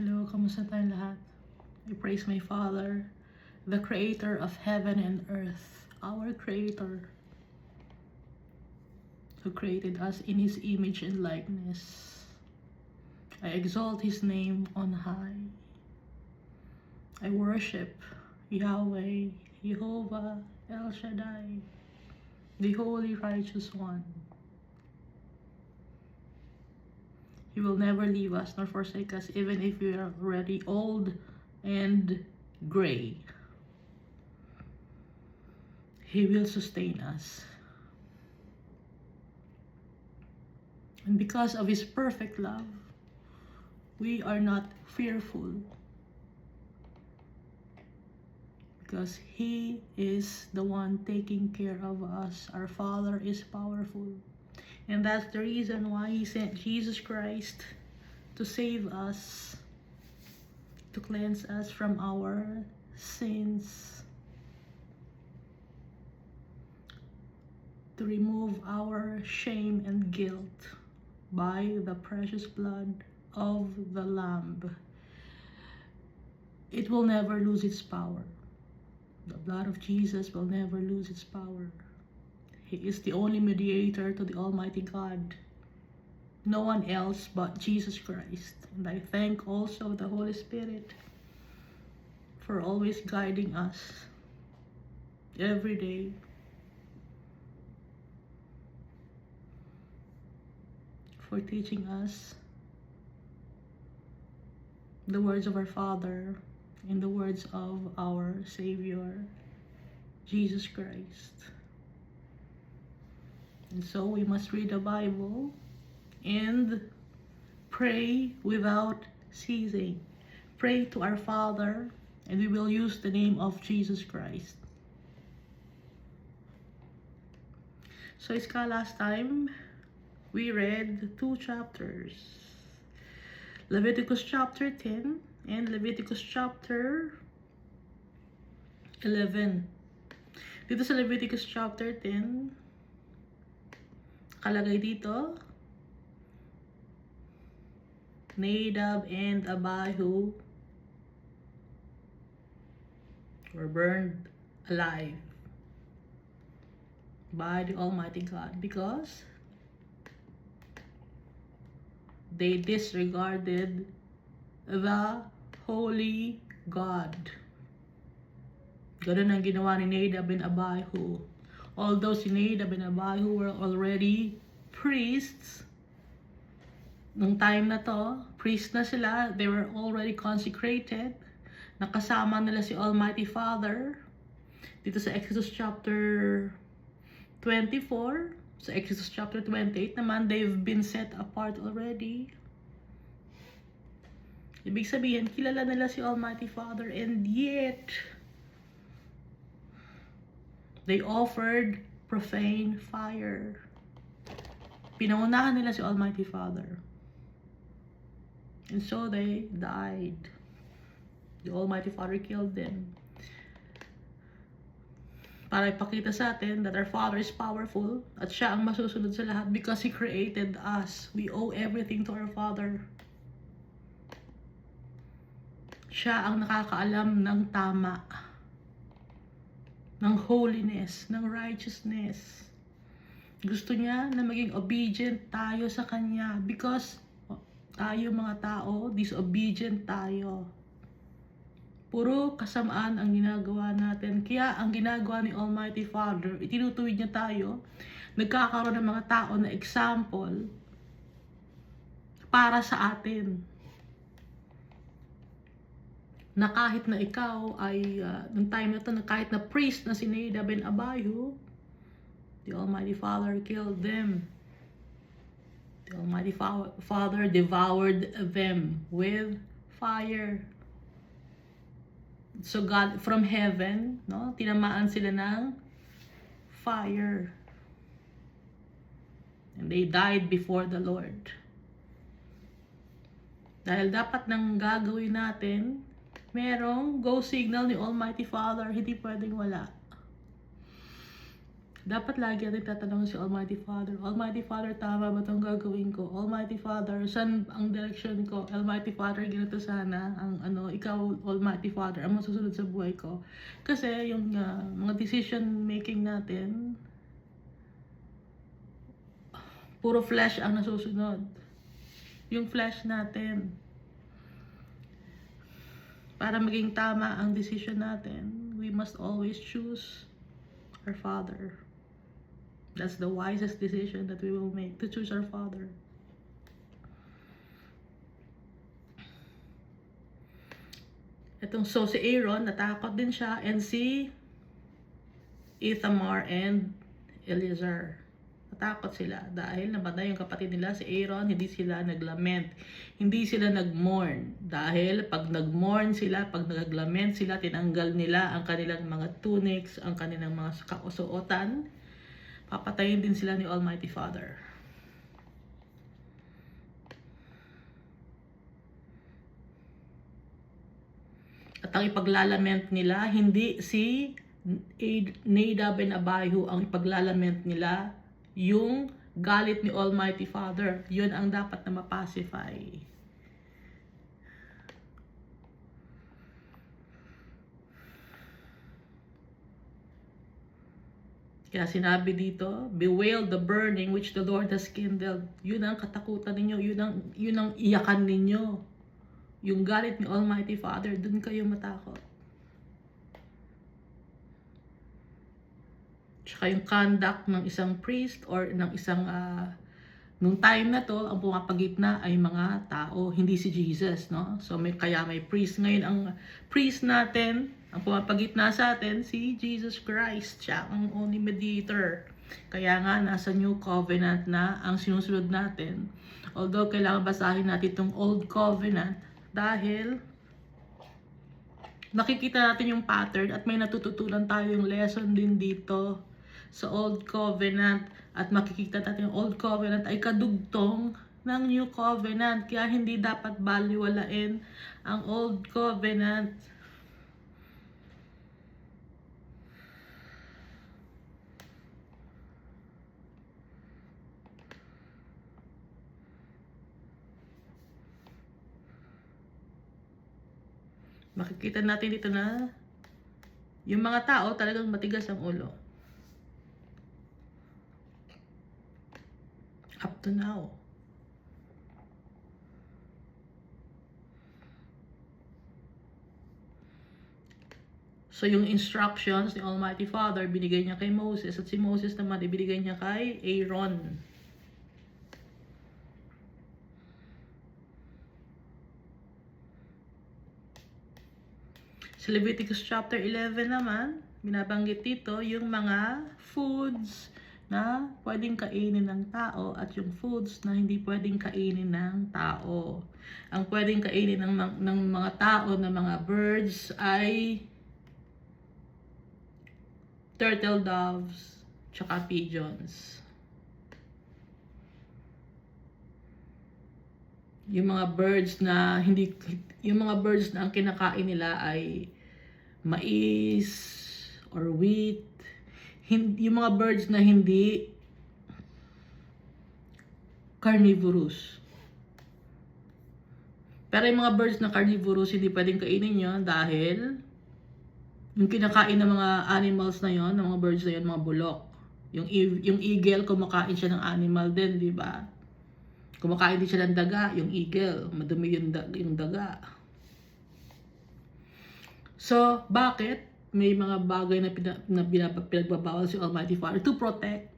Hello, kamusta tayong lahat? I praise my Father, the Creator of heaven and earth, our Creator, who created us in His image and likeness. I exalt His name on high. I worship Yahweh, Jehovah, El Shaddai, the Holy Righteous One. He will never leave us nor forsake us, even if we are already old and gray. He will sustain us. And because of His perfect love, we are not fearful. Because He is the one taking care of us. Our Father is powerful. And that's the reason why He sent Jesus Christ to save us, to cleanse us from our sins, to remove our shame and guilt by the precious blood of the Lamb. It will never lose its power. The blood of Jesus will never lose its power. He is the only mediator to the Almighty God. No one else but Jesus Christ. And I thank also the Holy Spirit for always guiding us every day. For teaching us the words of our Father and the words of our Savior, Jesus Christ. And so we must read the Bible and pray without ceasing. Pray to our Father, and we will use the name of Jesus Christ. So last time, we read 2 chapters. Leviticus chapter 10 and Leviticus chapter 11. Dito sa Leviticus chapter 10, kalagay dito, Nadab and Abihu were burned alive by the Almighty God because they disregarded the Holy God. Ganun ang ginawa ni Nadab and Abihu. Although si Nadab and Abihu were already priests, nung time na to, priest na sila, they were already consecrated, nakasama nila si Almighty Father. Dito sa Exodus chapter 24, sa Exodus chapter 28 naman, they've been set apart already. Ibig sabihin, kilala nila si Almighty Father, and yet they offered profane fire. Pinaunahan nila si Almighty Father. And so they died. The Almighty Father killed them. Para ipakita sa atin that our Father is powerful at siya ang masusunod sa lahat because He created us. We owe everything to our Father. Siya ang nakakaalam ng tama, ng holiness, ng righteousness. Gusto niya na maging obedient tayo sa Kanya because tayo mga tao, disobedient tayo. Puro kasamaan ang ginagawa natin. Kaya ang ginagawa ni Almighty Father, itinutuwid niya tayo, nagkakaroon ng mga tao na example para sa atin. Na kahit na ikaw ay, nung time na to, na kahit na priest na si Nadab and Abihu, the Almighty Father killed them. The Almighty Father devoured them with fire. So God, from heaven, no, tinamaan sila ng fire. And they died before the Lord. Dahil dapat nang gagawin natin, merong go signal ni Almighty Father, hindi pwedeng wala. Dapat lagi natin tatanungin si Almighty Father, Almighty Father, tama ba itong gagawin ko? Almighty Father, saan ang direction ko? Almighty Father, ganito sana ang ikaw, Almighty Father, ang masusunod sa buhay ko. Kasi yung mga decision making natin, puro flesh ang nasusunod. Yung flesh natin. Para maging tama ang decision natin, we must always choose our Father. That's the wisest decision that we will make, to choose our Father. So si Aaron, natakot din siya, and si Ithamar and Eleazar. Natakot sila dahil namatay yung kapatid nila, si Aaron. Hindi sila naglament, hindi sila nagmourn. Dahil pag nagmourn sila, pag naglament sila, tinanggal nila ang kanilang mga tunics, ang kanilang mga kausuotan, papatayin din sila ni Almighty Father. At ang ipaglalament nila, hindi si Nadab and Abihu ang ipaglalament nila, yung galit ni Almighty Father. Yun ang dapat na mapacify. Kaya sinabi dito, bewail the burning which the Lord has kindled. Yun ang katakutan ninyo, yun ang iyakan ninyo. Yung galit ni Almighty Father, dun kayo matakot. Tsaka yung conduct ng isang priest or ng isang, nung time na to, ang pumapagitna ay mga tao, hindi si Jesus, no? So kaya may priest. Ngayon, ang priest natin, ang pumapagitna sa atin, si Jesus Christ. Siya ang only mediator. Kaya nga, nasa New Covenant na ang sinusunod natin. Although, kailangan basahin natin itong Old Covenant dahil nakikita natin yung pattern at may natututunan tayong lesson din dito sa Old Covenant. At makikita natin yung Old Covenant ay kadugtong ng New Covenant. Kaya hindi dapat baliwalain ang Old Covenant. Makikita natin dito na yung mga tao talagang matigas ang ulo. Up to now. So yung instructions ni Almighty Father, binigay niya kay Moses, at si Moses naman ibinigay niya kay Aaron. Sa Leviticus chapter 11 naman, binabanggit dito yung mga foods na pwedeng kainin ng tao at yung foods na hindi pwedeng kainin ng tao. Ang pwedeng kainin ng mga tao na mga birds ay turtle doves, tsaka pigeons. Yung mga birds na ang kinakain nila ay mais or wheat. Yung mga birds na hindi carnivorous. Pero yung mga birds na carnivorous, hindi pwedeng kainin yun dahil yung kinakain ng mga animals na yon, ng mga birds na yon, mga bulok. Yung eagle, kumakain siya ng animal din, di ba? Kumakain din siya ng daga, yung eagle. Madumi yung daga. So, bakit may mga bagay na pinagbabawal si Almighty Father? To protect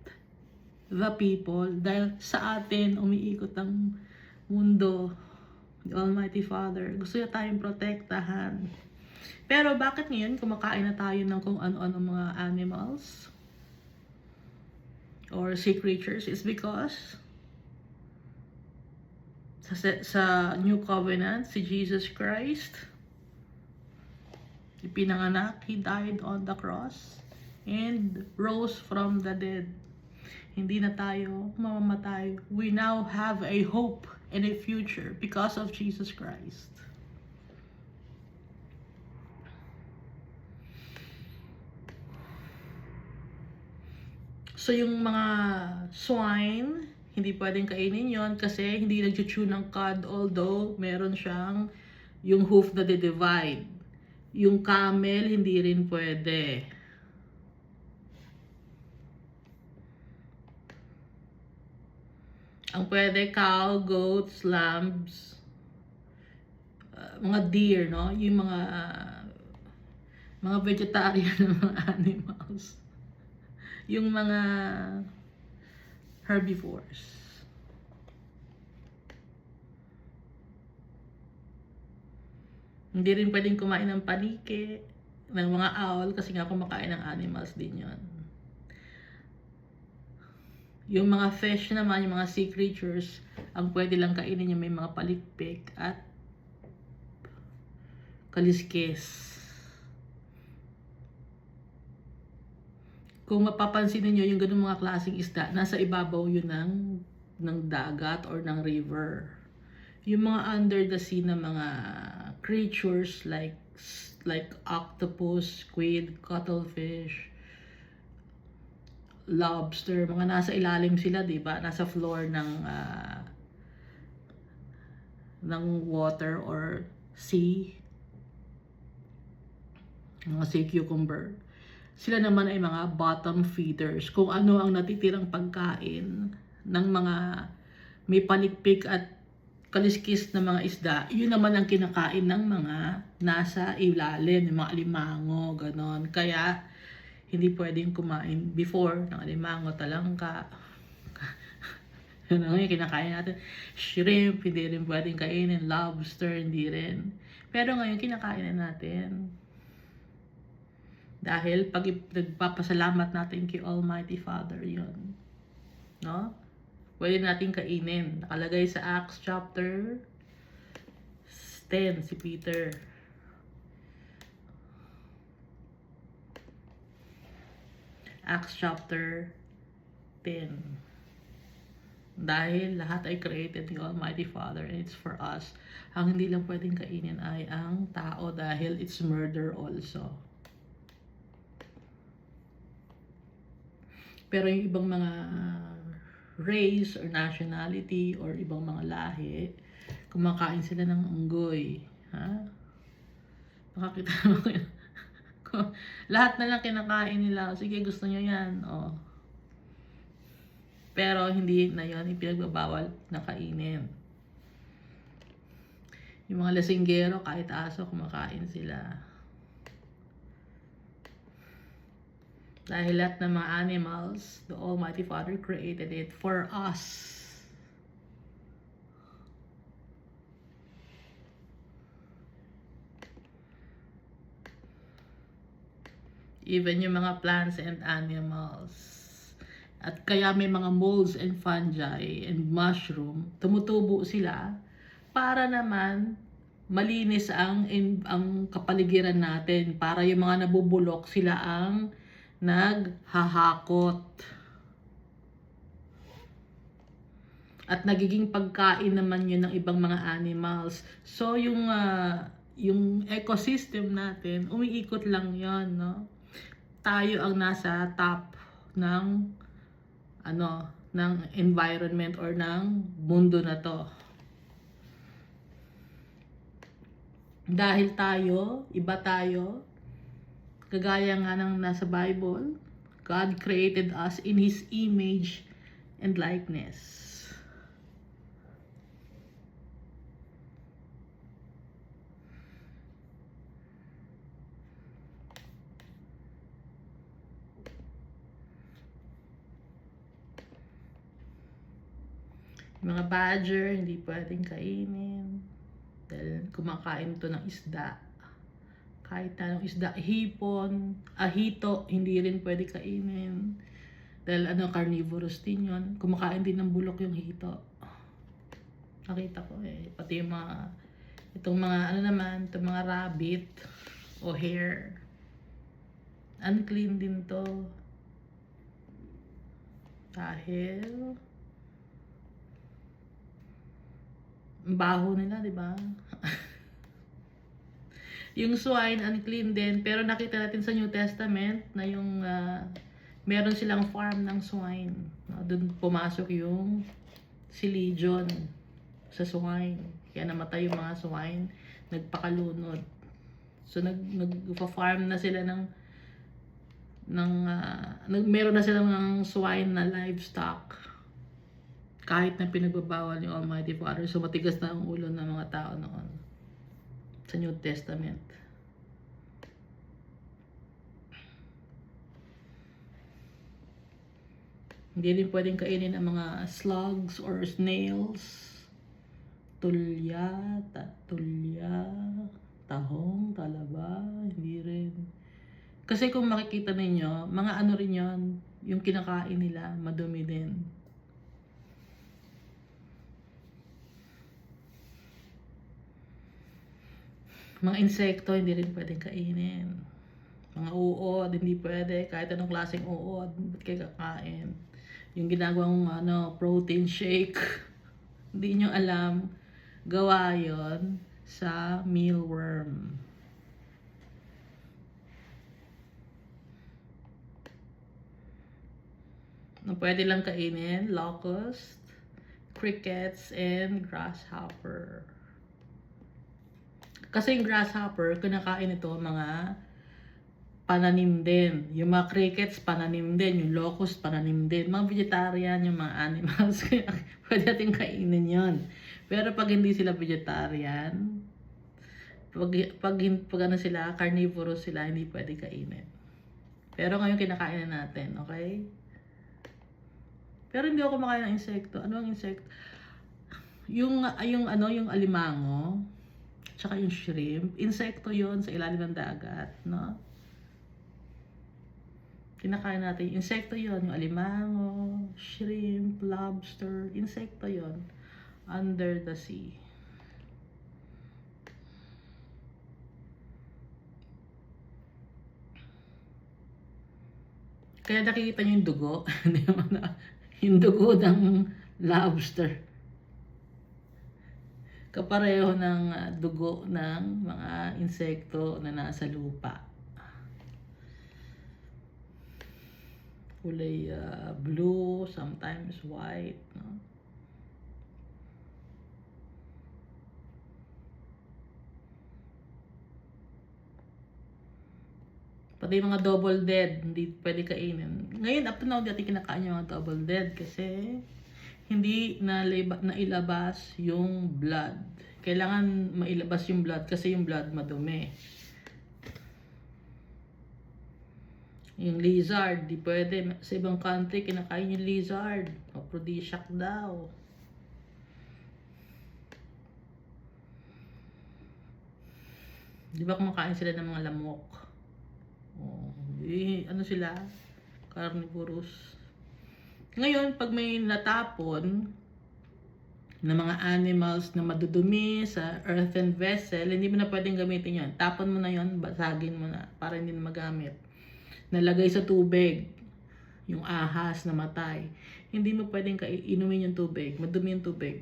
the people. Dahil sa atin, umiikot ang mundo. The Almighty Father. Gusto niya tayong protektahan. Pero bakit ngayon kumakain na tayo ng kung ano-ano mga animals? Or sea creatures? It's because sa New Covenant, si Jesus Christ, ipinanganak, He died on the cross, and rose from the dead. Hindi na tayo mamamatay. We now have a hope and a future because of Jesus Christ. So yung mga swine, hindi pwedeng kainin yon kasi hindi nag-chew ng cud, although meron siyang yung hoof na de-divide. Yung camel, hindi rin pwede. Ang pwede, cow, goats, lambs, mga deer, no? Yung mga vegetarian na mga animals. Yung mga herbivores. Hindi rin pwedeng kumain ng paniki, ng mga owl, kasi nga kumakain ng animals din yon. Yung mga fish naman, yung mga sea creatures, ang pwede lang kainin yung may mga palikpik at kaliskis. Kung mapapansin niyo yung ganung mga klaseng isda, nasa ibabaw yun ng dagat or ng river. Yung mga under the sea na mga creatures like octopus, squid, cuttlefish, lobster, mga nasa ilalim sila, 'di ba? Nasa floor ng water or sea. Mga sea cucumber. Sila naman ay mga bottom feeders. Kung ano ang natitirang pagkain ng mga may palikpik at kaliskis na mga isda, yun naman ang kinakain ng mga nasa ilalim, yung mga alimango, ganon. Kaya, hindi pwedeng kumain before ng alimango, talangka. Yun ang yung kinakain natin. Shrimp, hindi rin pwedeng kainin. Lobster, hindi rin. Pero ngayon, kinakain na natin. Dahil pag nagpapasalamat natin kay Almighty Father yun. No? Pwede natin kainin. Nakalagay sa Acts chapter 10, si Peter. Acts chapter 10. Dahil lahat ay created ni Almighty Father and it's for us. Ang hindi lang pwedeng kainin ay ang tao dahil it's murder also. Pero yung ibang mga race or nationality or ibang mga lahi, kumakain sila ng unggoy. Ha? Nakakita mo kayo? Lahat na lang kinakain nila. Sige, gusto nyo yan. Oh. Pero hindi na yun ipinagbabawal na kainin. Yung mga lasinggero, kahit aso, kumakain sila. Dahil lahat ng mga animals, the Almighty Father created it for us. Even yung mga plants and animals. At kaya may mga molds and fungi and mushroom, tumutubo sila para naman malinis ang kapaligiran natin. Para yung mga nabubulok, sila ang naghahakot. At nagiging pagkain naman yun ng ibang mga animals. So yung ecosystem natin, umiikot lang yon, no? Tayo ang nasa top ng ng environment or ng mundo na to. Dahil tayo, iba tayo, kagaya nga ng nasa Bible, God created us in His image and likeness. Mga badger, hindi pwedeng kainin. Dahil kumakain to ng isda. Kahit anong isda, hipon, ahito, hindi rin pwede kainin. Dahil carnivorous din yun. Kumakain din ng bulok yung hito. Nakita ko pati yung itong mga itong mga rabbit o hare. Unclean din to. Dahil baho nila, di ba? Yung swine unclean din, pero nakita natin sa New Testament na yung Meron silang farm ng swine. No? Doon pumasok yung si Legion sa swine. Kaya namatay yung mga swine, nagpakalunod. So nagfa-farm na sila meron na silang ng swine na livestock. Kahit na pinagbabawal ni Almighty Father, so matigas na ang ulo ng mga tao noon sa New Testament. Hindi rin pwedeng kainin ang mga slugs or snails. Tulya, tahong, talaba, hindi rin. Kasi kung makikita ninyo, mga ano rin yon, yung kinakain nila, madumi din. Mga insekto, hindi rin pwedeng kainin. Mga uod, hindi pwede. Kahit anong klaseng uod, ba't kayo kakain? Yung ginagawang protein shake, hindi nyo alam, gawa yon sa mealworm. Na pwede lang kainin, locust, crickets, and grasshopper. Kasi yung grasshopper, kinakain ito mga pananim din. Yung mga crickets, pananim din. Yung locust, pananim din. Mga vegetarian, yung mga animals. Kaya pwede natin kainin yon. Pero pag hindi sila vegetarian, pag ano sila, carnivorous sila, hindi pwede kainin. Pero ngayon kinakain na natin, okay? Pero hindi ako kumakain ng insekto. Ano ang insekto? Yung alimango, tsaka yung shrimp, insekto yon sa ilalim ng dagat, no? Kinakain natin, insekto yon, yung alimango, shrimp, lobster, insekto yon under the sea. Kaya nakikita nyo yung dugo, yung dugo ng lobster. Kapareho ng dugo ng mga insekto na nasa lupa. Kulay blue, sometimes white, no? Pati yung mga double dead, hindi pwede kainin. Ngayon, up to now, dati kinakain yung mga double dead kasi hindi nailabas yung blood. Kailangan mailabas yung blood kasi yung blood madumi. Yung lizard, di pwede. Sa ibang country, kinakain yung lizard. Aphrodisiac daw. Di ba kumakain sila ng mga lamok? Ano sila? Carnivorous. Ngayon, pag may natapon na mga animals na madudumi sa earthen vessel, hindi mo na pwedeng gamitin yon. Tapon mo na yon, basagin mo na para hindi na magamit. Nalagay sa tubig, yung ahas na matay. Hindi mo pwedeng inumin yung tubig, madumi yung tubig.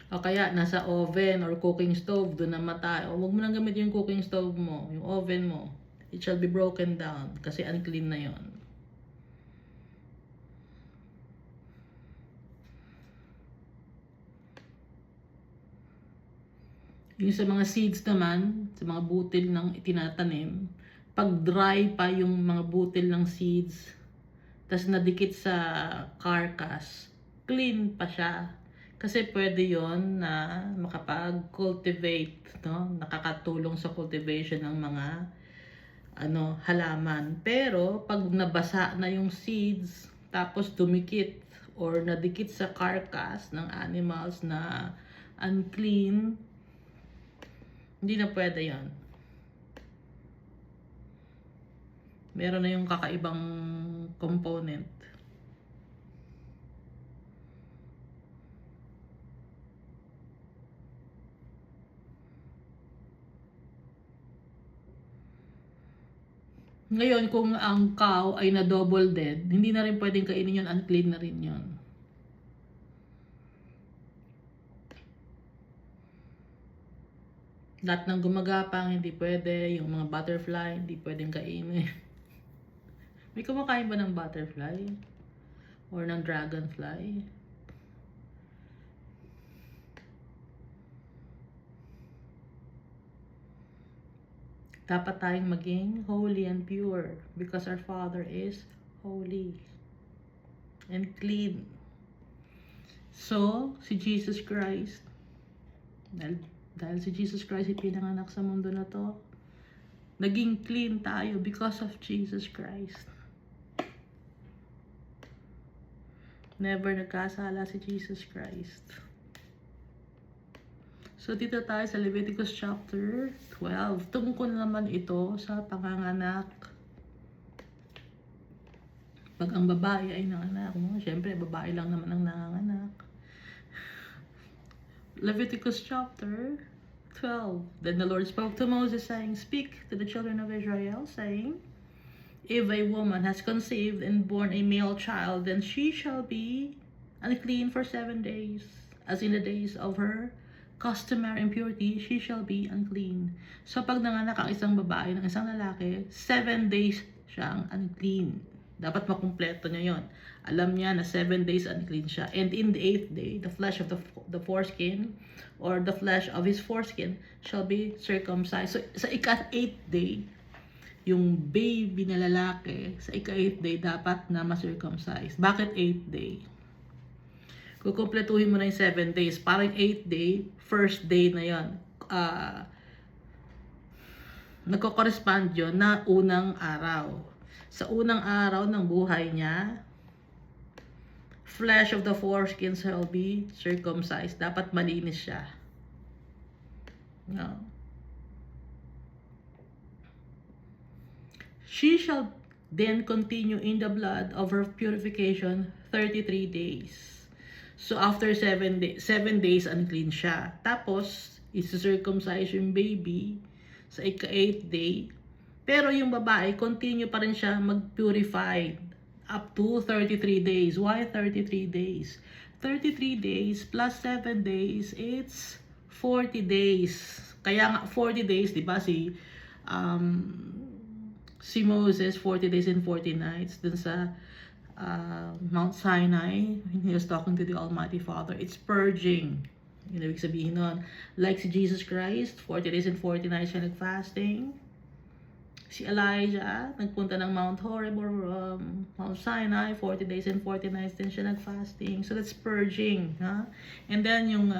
O kaya nasa oven or cooking stove, doon namatay. O huwag mo nang gamitin yung cooking stove mo, yung oven mo. It shall be broken down kasi unclean na yon. Yung sa mga seeds naman, sa mga butil ng itinatanim, pag dry pa yung mga butil ng seeds, tas nadikit sa carcass, clean pa siya. Kasi pwede yon na makapag-cultivate, no? Nakakatulong sa cultivation ng mga halaman. Pero pag nabasa na yung seeds, tapos dumikit or nadikit sa carcass ng animals na unclean, hindi na pwede yon. Meron na yung kakaibang component. Ngayon, kung ang cow ay na double dead, hindi na rin pwedeng kainin yun, unclean na rin yun. Lahat ng gumagapang, hindi pwede. Yung mga butterfly, hindi pwedeng kainin. May kumakain ba ng butterfly? Or ng dragonfly? Dapat tayong maging holy and pure because our Father is holy and clean. So, si Jesus Christ, dahil si Jesus Christ ipinanganak sa mundo na to, naging clean tayo because of Jesus Christ. Never nagkasala si Jesus Christ. So, dito tayo sa Leviticus chapter 12. Tungkol naman ito sa panganganak. Pag ang babae ay nanganak, syempre, babae lang naman ang nanganganak. Leviticus chapter 12. Then the Lord spoke to Moses, saying, Speak to the children of Israel, saying, If a woman has conceived and born a male child, then she shall be unclean for 7 days. As in the days of her customary impurity, she shall be unclean. So pag nanganak ang isang babae ng isang lalaki, 7 days siyang unclean. Dapat makumpleto niya yon. Alam niya na 7 days unclean siya. And in the 8th day, the flesh of the foreskin, or the flesh of his foreskin, shall be circumcised. So sa ika-8th day, yung baby na lalaki, sa ika-8th day, dapat na ma-circumcise. Bakit 8th day? Kukumpletuhin mo na yung 7 days. Parang 8th day, first day na yon. Nagko-correspond yun na unang araw. Sa unang araw ng buhay niya, flesh of the foreskin shall be circumcised. Dapat malinis siya. No. She shall then continue in the blood of her purification 33 days. So after 7 days unclean siya. Tapos, isi-circumcise yung baby sa ika-8th day. Pero yung babae, continue pa rin siya mag-purified up to 33 days. Why 33 days? 33 days plus 7 days, it's 40 days. Kaya nga 40 days, di ba, si Moses, 40 days and 40 nights dun sa Mount Sinai, when he was talking to the Almighty Father. It's purging. Yun ibig sabihin nun. Like si Jesus Christ, 40 days and 40 nights siya nag-fasting. Si Elijah, nagpunta ng Mount Horeb or Mount Sinai, 40 days and 40 nights din siya nag-fasting. So that's purging. Huh? And then yung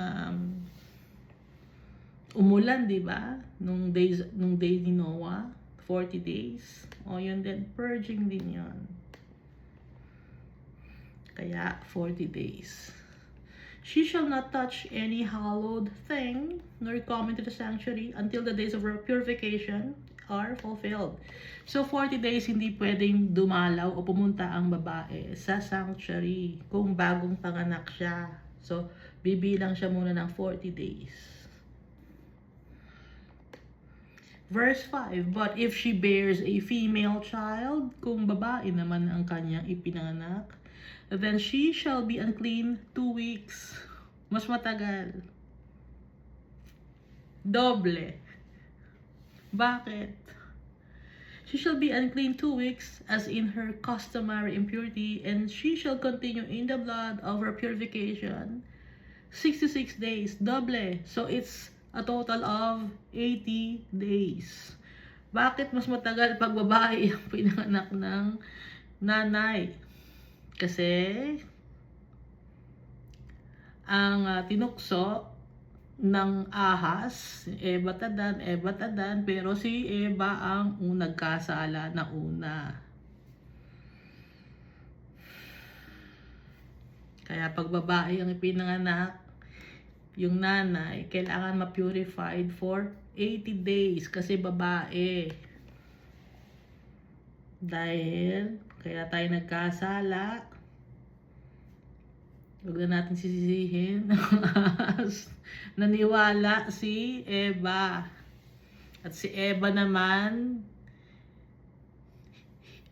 umulan, di ba? Nung day ni Noah, 40 days. O yun din, purging din yun. Kaya 40 days. She shall not touch any hallowed thing, nor come into the sanctuary until the days of her purification are fulfilled. So 40 days hindi pwedeng dumalaw o pumunta ang babae sa sanctuary kung bagong panganak siya. So bibilang siya muna ng 40 days. Verse 5, But if she bears a female child, kung babae naman ang kanyang ipinanganak, then she shall be unclean 2 weeks. Mas matagal. Doble. Bakit? She shall be unclean 2 weeks, as in her customary impurity, and she shall continue in the blood of her purification 66 days. Doble. So it's a total of 80 days. Bakit mas matagal pag babae ang pinanganak ng nanay? Kasi ang tinukso ng ahas, Eva Tadan, pero si Eva ang nagkasala na una. Kaya pag babae ang ipinanganak, yung nanay, kailangan ma-purified for 80 days kasi babae. Dahil, kaya tayo nagkasala, huwag na natin sisisihin. Naniwala si Eva. At si Eva naman,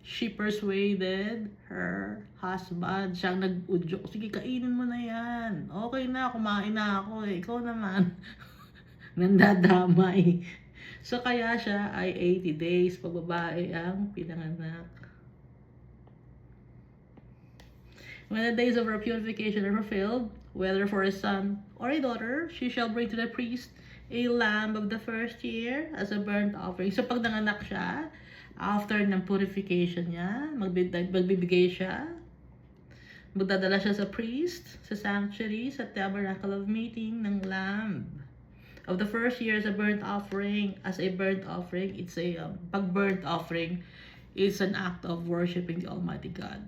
she persuaded her husband. Siyang nag-udyok. Sige, kainin mo na yan. Okay na, kumain na ako eh. Ikaw naman. nandadamay. So kaya siya ay 80 days pag babae ang pinanganak. When the days of her purification are fulfilled, whether for a son or a daughter, she shall bring to the priest a lamb of the first year as a burnt offering. So pag nanganak siya, after ng purification niya, magbibigay siya, magdadala siya sa priest, sa sanctuary, sa tabernacle of meeting ng lamb of the first year as a burnt offering. As a burnt offering, it's a pag burnt offering is an act of worshiping the Almighty God.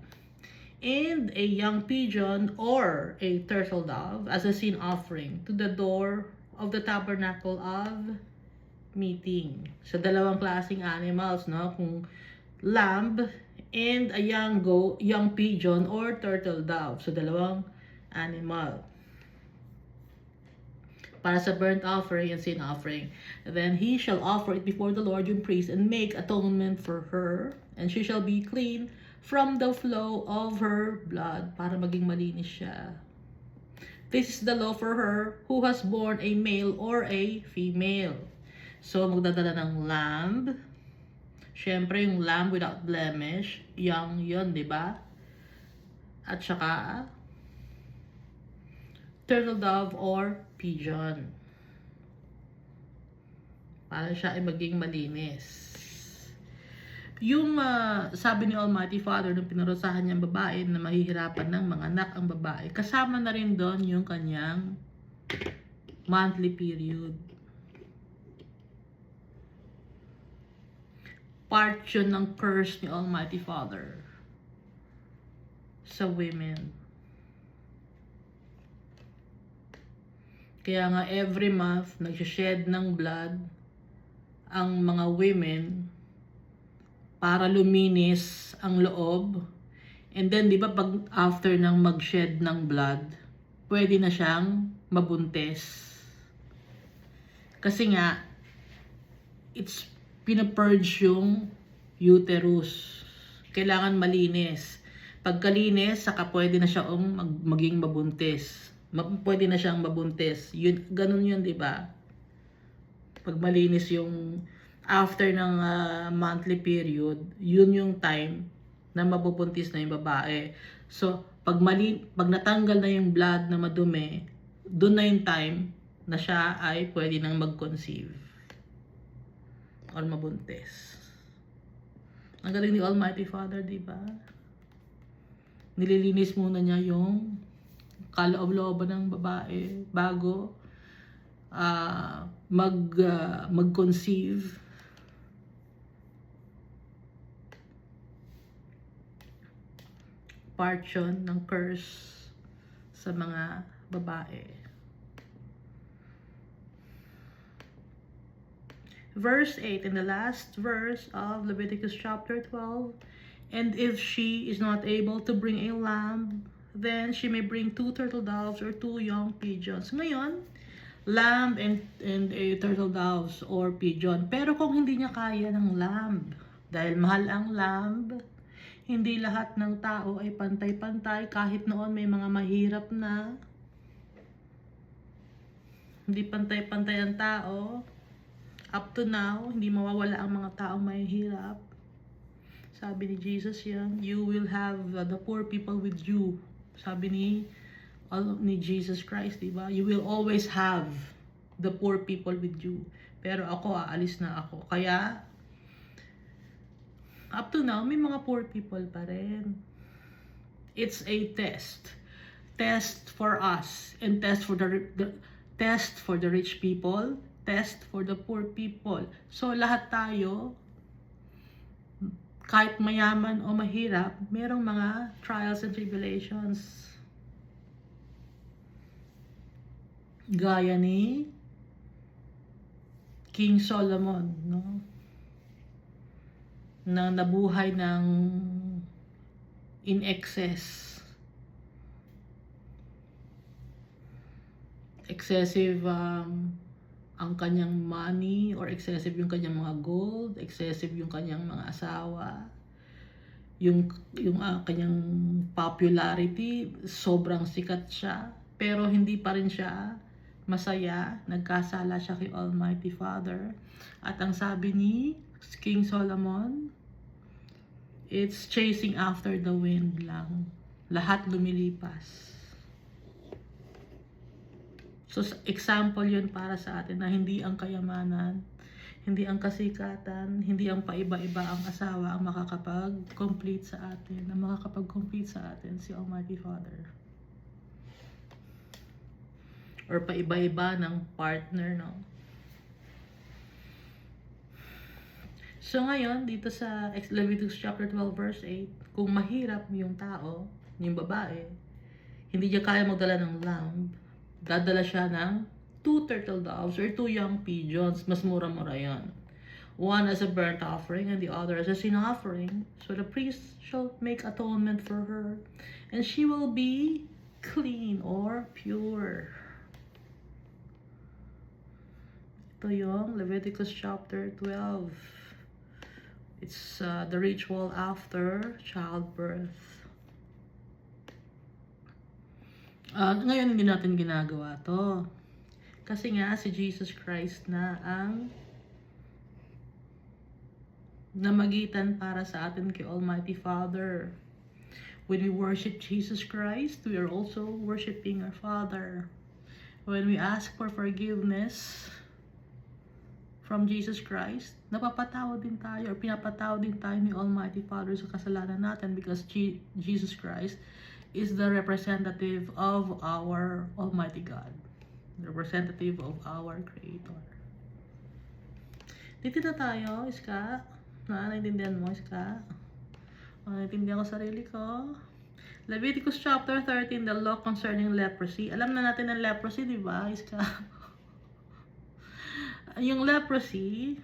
And a young pigeon or a turtle dove as a sin offering to the door of the tabernacle of meeting. So dalawang klaseng animals, no? Kung lamb and a young pigeon or turtle dove. So dalawang animal para sa burnt offering and sin offering. Then he shall offer it before the Lord yung priest and make atonement for her, and she shall be clean from the flow of her blood, para maging malinis siya. This is the law for her who has born a male or a female. So magdadala ng lamb. Syempre yung lamb without blemish, young yun, di ba? At saka turtle dove or pigeon, para siya ay maging malinis. Yung sabi ni Almighty Father nung pinarusahan niyang babae na mahihirapan ng mga anak ang babae, kasama na rin doon yung kanyang monthly period. Part yun ng curse ni Almighty Father sa women. Kaya nga every month nagsished ng blood ang mga women para luminis ang loob. And then, di ba, pag after ng mag-shed ng blood, pwede na siyang mabuntis. Kasi nga, it's pinapurge yung uterus. Kailangan malinis. Pagkalinis, saka pwede na siya maging mabuntis. Pwede na siyang mabuntis. Yun, ganun yun, di ba? Pag malinis yung after ng monthly period, yun yung time na mabubuntis na yung babae. So, pag natanggal na yung blood na madumi, doon na yung time na siya ay pwede nang mag-conceive or mabuntis. Ang galing ni Almighty Father, di ba? Nililinis muna niya yung kaloob-looban ng babae bago mag-conceive. Part yun ng curse sa mga babae. Verse 8, in the last verse of Leviticus chapter 12, and if she is not able to bring a lamb, then she may bring 2 turtle doves or 2 young pigeons. Ngayon, lamb and a turtle doves or pigeon. Pero kung hindi niya kaya ng lamb, dahil mahal ang lamb, hindi lahat ng tao ay pantay-pantay. Kahit noon may mga mahirap na, hindi pantay-pantay ang tao. Up to now, hindi mawawala ang mga taong mahihirap. Sabi ni Jesus yan, you will have the poor people with you. Sabi ni Jesus Christ, diba? You will always have the poor people with you. Pero ako, aalis na ako. Kaya, up to now, may mga poor people pa rin. It's a test. Test for us. And test for the rich people. Test for the poor people. So, lahat tayo, kahit mayaman o mahirap, merong mga trials and tribulations. Gaya ni King Solomon, no? Na nabuhay ng in excess. Excessive ang kanyang money or excessive yung kanyang mga gold, excessive yung kanyang mga asawa. Yung kanyang popularity, sobrang sikat siya, pero hindi pa rin siya masaya, nagkasala siya kay Almighty Father. At ang sabi ni King Solomon, it's chasing after the wind lang. Lahat lumilipas. So, example yun para sa atin na hindi ang kayamanan, hindi ang kasikatan, hindi ang paiba-iba ang asawa ang makakapag-complete sa atin. Ang makakapag-complete sa atin si Almighty Father. Or paiba-iba ng partner, no? So ngayon, dito sa Leviticus chapter 12 verse 8, kung mahirap yung tao, yung babae, hindi niya kaya magdala ng lamb, dadala siya ng 2 turtle doves or 2 young pigeons. Mas mura-mura yan. One as a burnt offering and the other as a sin offering. So the priest shall make atonement for her, and she will be clean or pure. Ito yung Leviticus chapter 12. It's the ritual after childbirth. Ngayon hindi natin ginagawa to. Kasi nga si Jesus Christ na ang namagitan para sa atin kay Almighty Father. When we worship Jesus Christ, we are also worshiping our Father. When we ask for forgiveness from Jesus Christ, napapatawad din tayo or pinapatawad din tayo ni Almighty Father sa kasalanan natin because Jesus Christ is the representative of our Almighty God, the representative of our Creator. Dito na tayo, Iska. Naintindihan mo, Iska? Naintindihan ko sarili ko. Leviticus chapter 13, the law concerning leprosy. Alam na natin ang leprosy, di ba, Iska? Yung leprosy,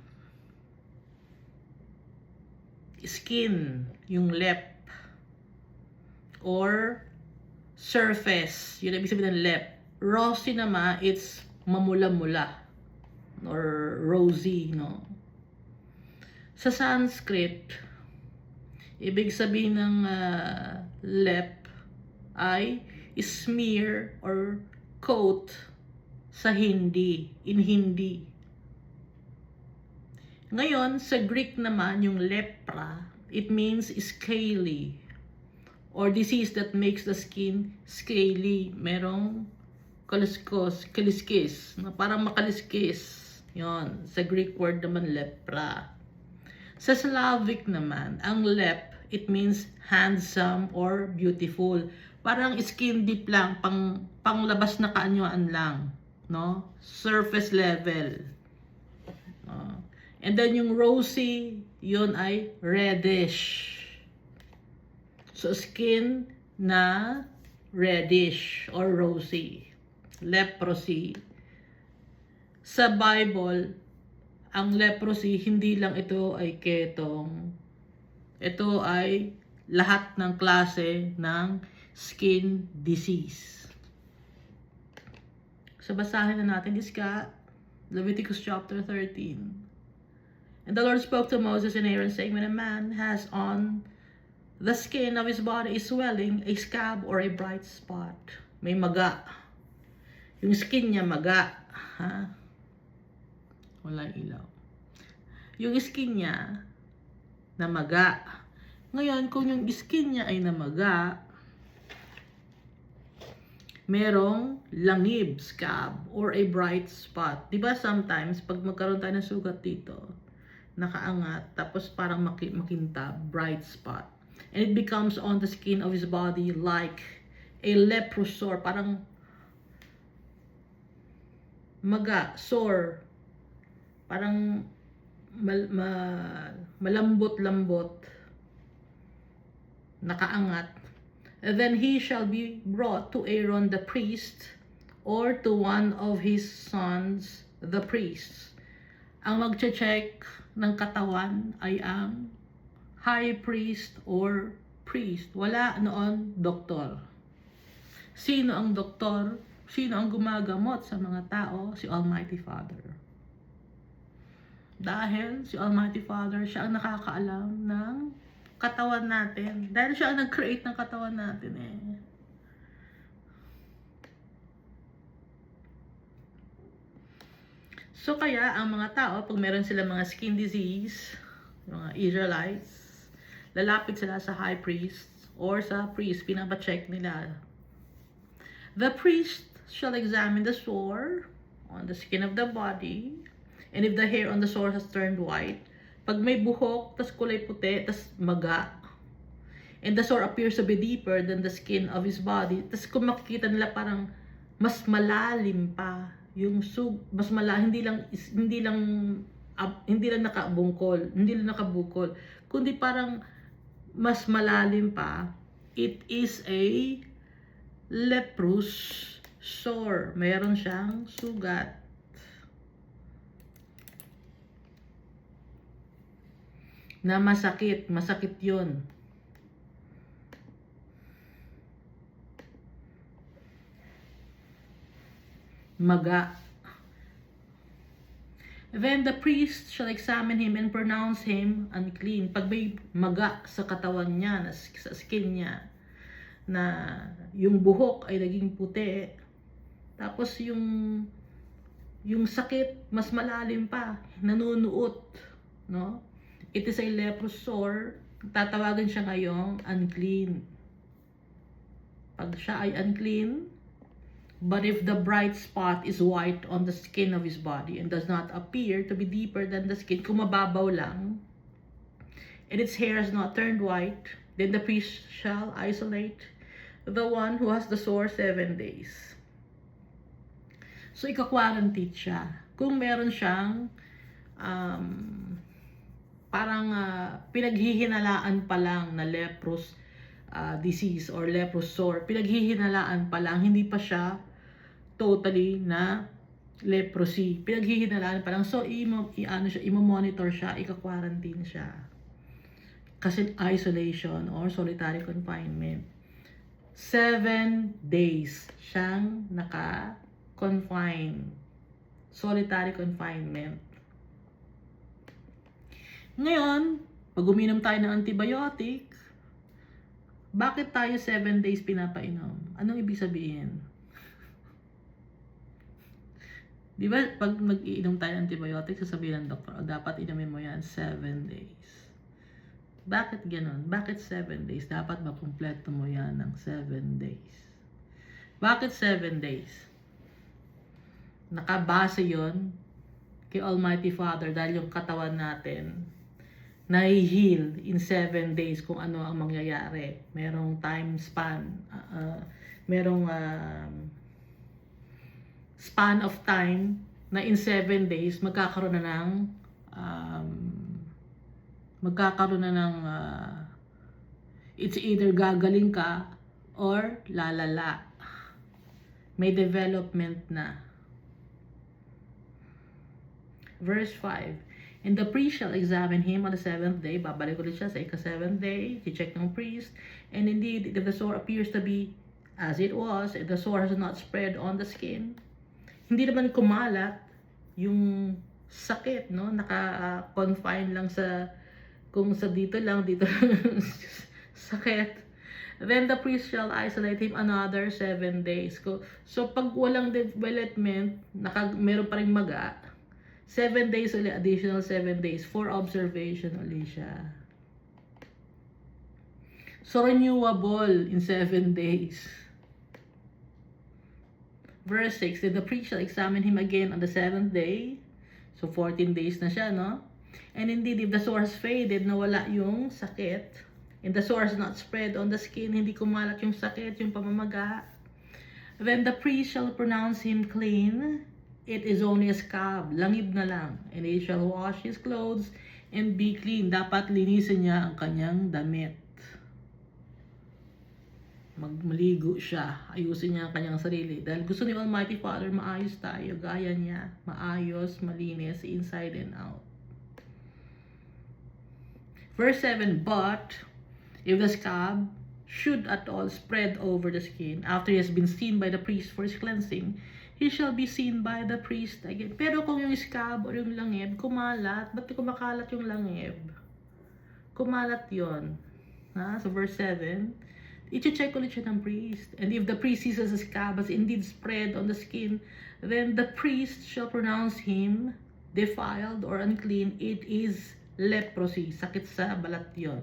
skin, yung lep, or surface, yun ibig sabihin ng lep. Rosy naman, it's mamula-mula, or rosy, no? Sa Sanskrit, ibig sabihin ng lep ay smear or coat sa Hindi, in Hindi. Ngayon, sa Greek naman, yung lepra, it means scaly or disease that makes the skin scaly. Merong kaliskis, na parang makaliskis. Yon, sa Greek word naman lepra. Sa Slavic naman, ang lep, it means handsome or beautiful. Parang skin deep lang, panglabas na kaanyuan lang, no? Surface level. And then yung rosy, yun ay reddish. So skin na reddish or rosy. Leprosy. Sa Bible, ang leprosy, hindi lang ito ay ketong. Ito ay lahat ng klase ng skin disease. So basahin na natin, Iska, Leviticus chapter 13. And the Lord spoke to Moses and Aaron, saying, when a man has on the skin of his body is swelling, a scab, or a bright spot, may maga. Yung skin niya maga. Ha? Walang ilaw. Yung skin niya na maga. Ngayon, kung yung skin niya ay namaga, merong langib, scab, or a bright spot. Diba sometimes, pag magkaroon tayo ng sugat dito, nakaangat, tapos parang makintab, bright spot. And it becomes on the skin of his body like a leprous sore, parang maga, sore, parang malambot-lambot, nakaangat. And then he shall be brought to Aaron the priest, or to one of his sons, the priests. Ang magche-check ng katawan ay ang high priest or priest. Wala noon doktor. Sino ang doktor? Sino ang gumagamot sa mga tao? Si Almighty Father. Dahil si Almighty Father, siya ang nakakaalam ng katawan natin. Dahil siya ang nag-create ng katawan natin eh. So kaya ang mga tao, pag meron sila mga skin disease, mga Israelites, lalapit sila sa high priest or sa priest, pinapacheck nila. The priest shall examine the sore on the skin of the body, and if the hair on the sore has turned white, pag may buhok, tas kulay puti, tas maga, and the sore appears to be deeper than the skin of his body, tas kung makikita nila parang mas malalim pa yung mas hindi lang nakabukol, kundi parang mas malalim pa, it is a leprous sore. Meron siyang sugat. Na masakit. Masakit yun. Maga. Then the priest shall examine him and pronounce him unclean. Pag may maga sa katawan niya, sa skin niya, na yung buhok ay naging puti, tapos yung sakit mas malalim pa, nanunuot, no? It is a leprous sore. Tatawagan siya ngayong unclean. Pag siya ay unclean, but if the bright spot is white on the skin of his body and does not appear to be deeper than the skin, kung mababaw lang, and its hair has not turned white, then the priest shall isolate the one who has the sore 7 days. So, ika-quarantine siya. Kung meron siyang pinaghihinalaan pa lang na leprous disease or leprous sore, pinaghihinalaan pa lang, hindi pa siya totally na leprosy. Pinaghihinalaan pa lang. So, imo-monitor siya, ika-quarantine siya. Kasi isolation or solitary confinement. 7 days siyang naka-confine. Solitary confinement. Ngayon, pag uminom tayo ng antibiotic, bakit tayo 7 days pinapainom? Anong ibig sabihin? Di ba, pag mag-iinom tayo ng antibiotic, sasabihin ng doktor, dapat inumin mo yan 7 days. Bakit ganun? Bakit 7 days? Dapat makumpleto mo yan ng 7 days. Bakit 7 days? Nakabase yon kay Almighty Father dahil yung katawan natin na-heal in 7 days kung ano ang mangyayari. Merong time span. Merong span of time na in 7 days magkakaroon na ng it's either gagaling ka or lalala. May development na. Verse 5. And the priest shall examine him on the 7th day. Babalik ulit siya sa ika-7th day. I-check ng priest. And indeed, if the sore appears to be as it was, if the sore has not spread on the skin, hindi naman kumalat yung sakit, no? Naka-confine lang sa, kung sa dito lang sakit. Then the priest shall isolate him another 7 days. So pag walang development, meron pa rin maga, 7 days ulit, additional 7 days for observation ulit siya. So renewable in 7 days. Verse 6, then the priest shall examine him again on the 7th day. So 14 days na siya, no? And indeed, if the sore has faded, nawala yung sakit, and the sore has not spread on the skin, hindi kumalat yung sakit, yung pamamaga, then the priest shall pronounce him clean. It is only a scab, langib na lang. And he shall wash his clothes and be clean. Dapat linisin niya ang kanyang damit. Maligo siya, ayusin niya ang kanyang sarili. Dahil gusto ni Almighty Father, maayos tayo, gaya niya, maayos, malinis, inside and out. Verse 7, but if the scab should at all spread over the skin, after he has been seen by the priest for his cleansing, he shall be seen by the priest again. Pero kung yung scab or yung langib, kumalat, ba't kumakalat yung langib? Kumalat yon. So verse 7, i-check ulit siya ng priest. And if the priest sees a scab has indeed spread on the skin, then the priest shall pronounce him defiled or unclean. It is leprosy. Sakit sa balat yon.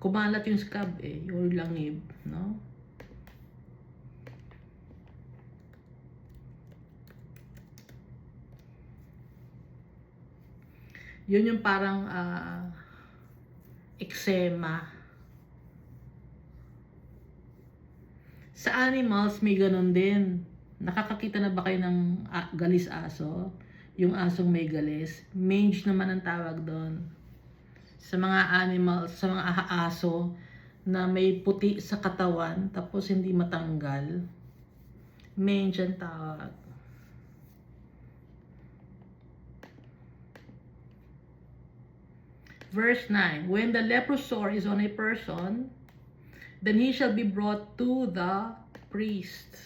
Kumalat yung scab or langib, no? Yun yung parang eczema. Sa animals, may ganun din. Nakakakita na ba kayo ng galis aso? Yung asong may galis. Mange naman ang tawag doon. Sa mga animals, sa mga aso na may puti sa katawan tapos hindi matanggal. Mange ang tawag. Verse 9, when the leprous sore is on a person, then he shall be brought to the priest.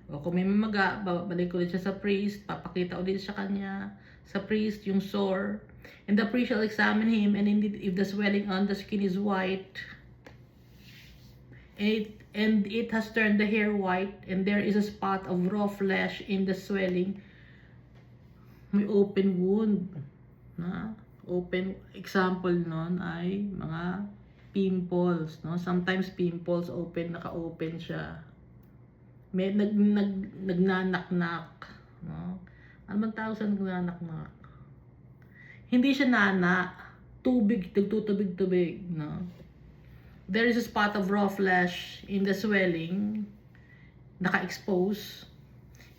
O kung may mamaga, babalik ulit siya sa priest, papakita ulit sa kanya, sa priest, yung sore. And the priest shall examine him, and indeed, if the swelling on the skin is white, and it has turned the hair white, and there is a spot of raw flesh in the swelling, may open wound. Na? Open, example nun ay mga pimples, no? Sometimes pimples open, naka-open siya. May nagnanaknak, no? Ano bang tawag sa nagnanaknak? Hindi siya nana, tubig, tugtutubig-tubig, no? There is a spot of raw flesh in the swelling, naka-expose.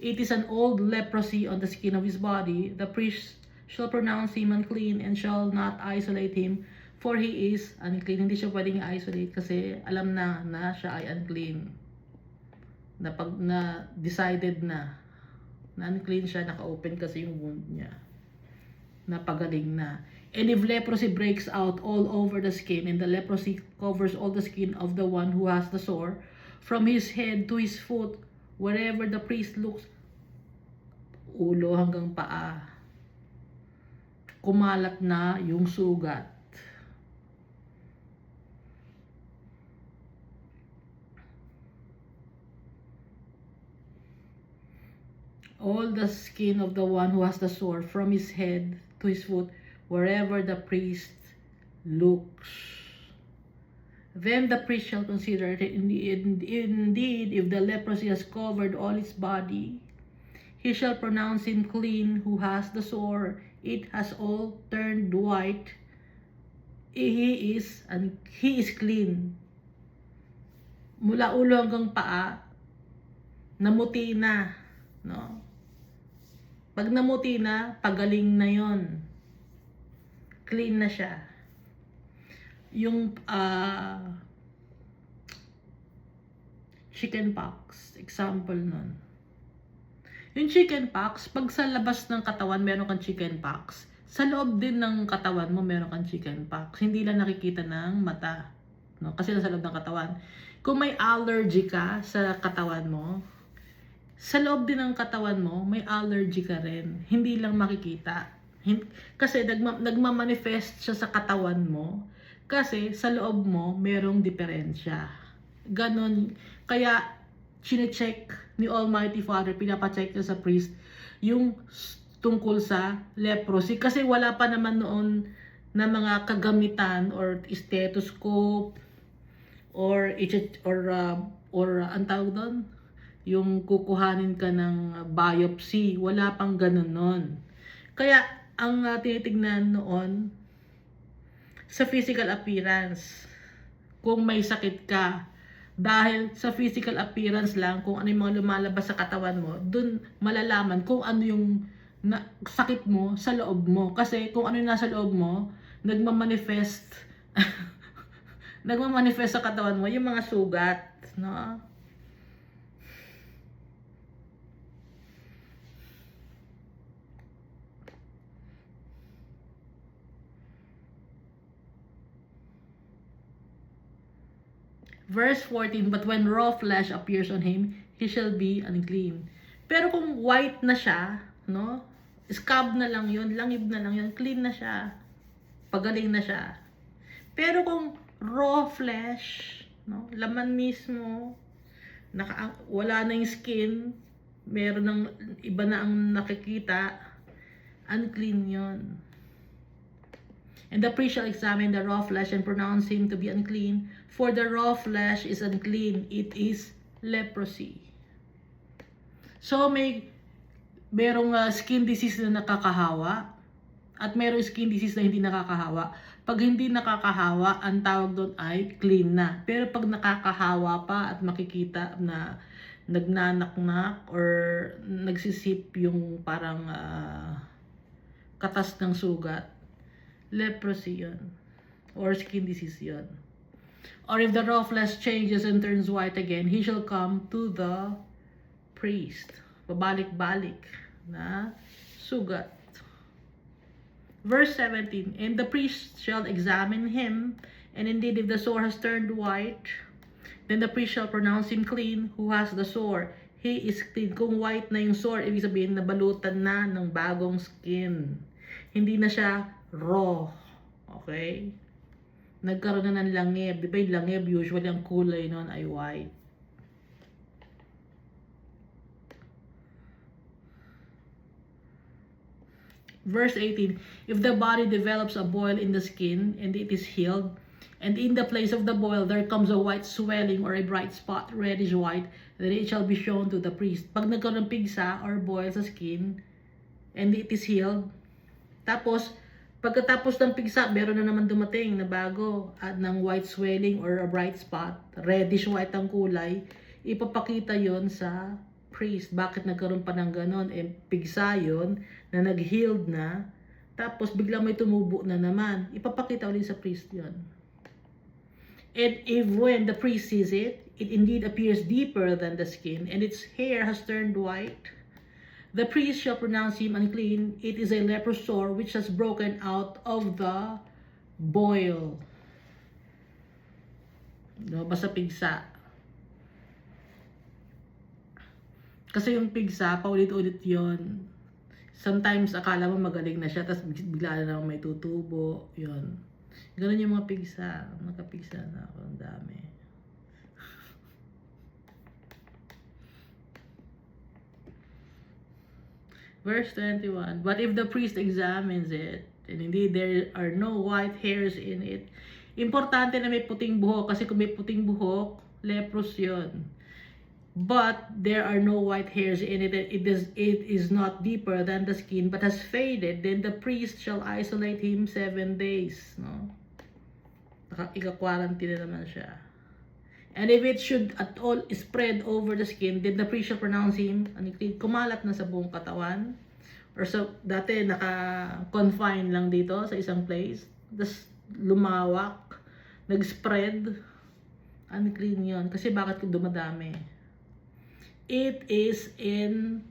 It is an old leprosy on the skin of his body. The priest shall pronounce him unclean and shall not isolate him, for he is unclean. Hindi siya pwedeng i-isolate kasi alam na siya ay unclean. Na decided na unclean siya, naka-open kasi yung wound niya. Napagaling na. And if leprosy breaks out all over the skin, and the leprosy covers all the skin of the one who has the sore, from his head to his foot, wherever the priest looks, ulo hanggang paa, kumalat na yung sugat. All the skin of the one who has the sore, from his head to his foot, wherever the priest looks. Then the priest shall consider it. Indeed, if the leprosy has covered all his body, he shall pronounce him clean who has the sore. It has all turned white. He is clean. Mula ulo hanggang paa, namuti na, no? Pag namuti na, pagaling na yon. Clean na siya. Yung chicken pox, example nun. Yung chicken pox, pag sa labas ng katawan meron kang chicken pox, sa loob din ng katawan mo meron kang chicken pox. Hindi lang nakikita ng mata, no? Kasi nasa loob ng katawan. Kung may allergy ka sa katawan mo, sa loob din ng katawan mo, may allergy ka rin. Hindi lang makikita. Kasi nagmamanifest siya sa katawan mo. Kasi sa loob mo, merong diferensya. Ganon. Kaya, chinecheck ni Almighty Father, pinapacheck niya sa priest, yung tungkol sa leprosy. Kasi wala pa naman noon na mga kagamitan or stethoscope or ang tawag doon, yung kukuhanin ka ng biopsy. Wala pang ganun noon. Kaya, ang tinitignan noon, sa physical appearance, kung may sakit ka, dahil sa physical appearance lang, kung ano yung mga lumalabas sa katawan mo, dun malalaman kung ano yung sakit mo sa loob mo. Kasi kung ano yung nasa loob mo, nagmamanifest, nagmamanifest sa katawan mo, yung mga sugat, no? Verse 14, but when raw flesh appears on him, he shall be unclean. Pero kung white na siya, no? Scab na lang yun, langib na lang yun, clean na siya. Pagaling na siya. Pero kung raw flesh, no? Laman mismo, wala na yung skin, meron ng iba na ang nakikita, unclean yon. And the priest shall examine the raw flesh and pronounce him to be unclean, for the raw flesh is unclean, it is leprosy. So merong skin disease na nakakahawa at merong skin disease na hindi nakakahawa. Pag hindi nakakahawa, ang tawag doon ay clean na. Pero pag nakakahawa pa at makikita na nagnanaknak or nagsisip yung parang katas ng sugat, leprosy yun. Or skin disease yun. Or if the raw flesh changes and turns white again, he shall come to the priest. Pabalik-balik na sugat. Verse 17, and the priest shall examine him, and indeed if the sore has turned white, then the priest shall pronounce him clean who has the sore. He is clean. Kung white na yung sore, ibig sabihin nabalutan na ng bagong skin. Hindi na siya raw. Okay? Nagkaroon na ng langib. Di ba yung langib, usually ang kulay nun ay white. Verse 18, if the body develops a boil in the skin, and it is healed, and in the place of the boil there comes a white swelling or a bright spot, reddish white, then it shall be shown to the priest. Pag nagkaroon ng pigsa or boil sa skin, and it is healed, tapos, pagkatapos ng pigsa, meron na naman dumating na bago at ng white swelling or a bright spot, reddish white ang kulay, ipapakita yon sa priest. Bakit nagkaroon pa ng ganon? Pigsa yun na nag-healed na, tapos biglang may tumubo na naman. Ipapakita ulit sa priest yon. And if when the priest sees it, it indeed appears deeper than the skin, and its hair has turned white, the priest shall pronounce him unclean. It is a leprous sore which has broken out of the boil. No, basta pigsa. Kasi yung pigsa, paulit-ulit yon. Sometimes akala mo magaling na siya, tapos bigla na naman may tutubo. Yun. Ganun yung mga pigsa. Nakapigsa na ako. Ang dami. Verse 21, but if the priest examines it, and indeed there are no white hairs in it, importante na may puting buhok, kasi kung may puting buhok, leprous yun. But there are no white hairs in it, it is not deeper than the skin, but has faded, then the priest shall isolate him 7 days. No? Ika-quarantine na naman siya. And if it should at all spread over the skin, then the priest shall pronounce him unclean. Kumalat na sa buong katawan. Or so, dati naka-confine lang dito sa isang place. Tapos lumawak, nag-spread. Unclean yun. Kasi bakit dumadami? It is an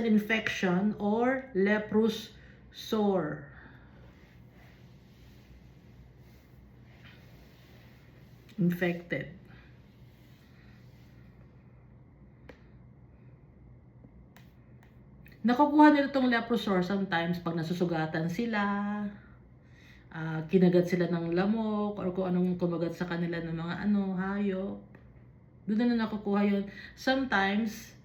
infection or leprous sore. Infected. Nakukuha nila itong leprous sore sometimes pag nasusugatan sila, kinagat sila ng lamok, or kung anong kumagat sa kanila ng mga hayop. Doon na nakukuha yun. Sometimes,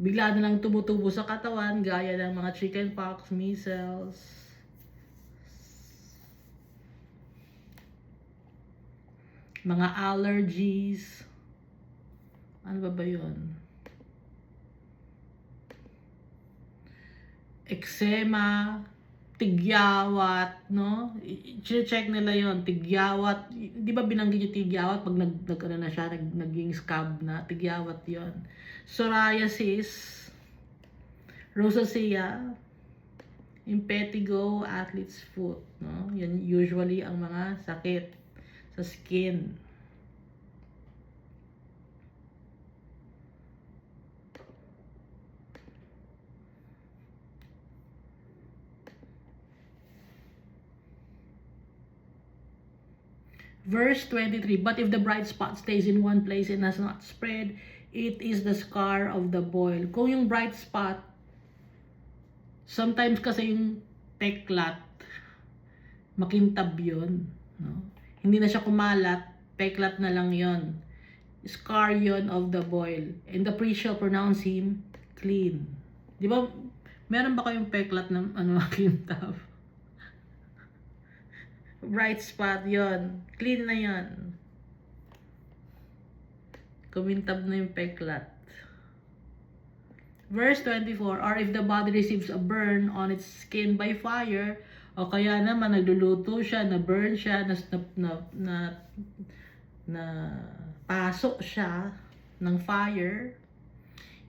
bigla na lang tumutubo sa katawan, gaya ng mga chickenpox, measles. Mga allergies. Ano ba yun? Eczema, tigyawat, no? I-check nila yon, tigyawat. Di ba binanggit yung tigyawat pag na siya, naging scab na, tigyawat yon. Psoriasis, rosacea, impetigo, athlete's foot, no? Yan usually ang mga sakit sa skin. Verse 23, but if the bright spot stays in one place and has not spread, it is the scar of the boil. Kung yung bright spot, sometimes kasi yung teklat, makintab yun. No? Hindi na siya kumalat, Peklat na lang yon. Scar yon of the boil. And the priest shall pronounce him clean. Di ba, meron ba kayong peklat na kintab? Bright spot yon. Clean na yon. Kumintab na yung peklat. Verse 24, or if the body receives a burn on its skin by fire, o kaya naman nagluluto siya, na-burn siya, na pasok siya ng fire,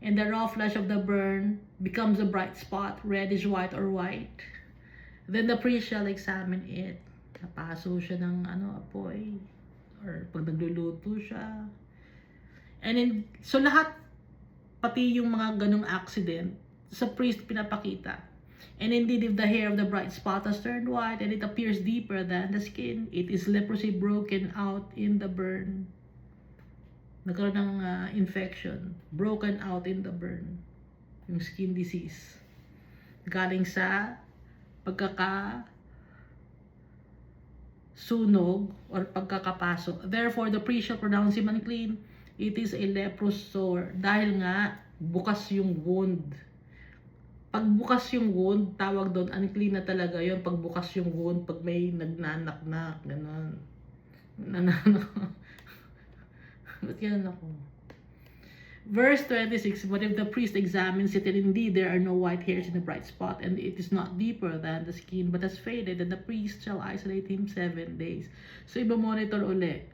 and the raw flesh of the burn becomes a bright spot, reddish white or white, then the priest shall examine it. Napaso siya ng apoy, or pag nagluluto siya. And then, so lahat, pati yung mga ganong accident, sa priest pinapakita. And indeed, if the hair of the bright spot has turned white and it appears deeper than the skin, it is leprosy broken out in the burn. Nagkaroon ng infection, broken out in the burn. Yung skin disease. Galing sa pagkakasunog or pagkakapasok. Therefore, the priest shall pronounce him unclean. It is a leprous sore. Dahil nga, bukas yung wound. Pag bukas yung wound, tawag doon, unclean na talaga yun. Pag bukas yung wound, pag may nagnanak-nak, gano'n. Nananak. Ba't yan ako? Verse 26, but if the priest examines it, and indeed there are no white hairs in the bright spot, and it is not deeper than the skin, but has faded, then the priest shall isolate him 7 days. So, iba-monitor ulit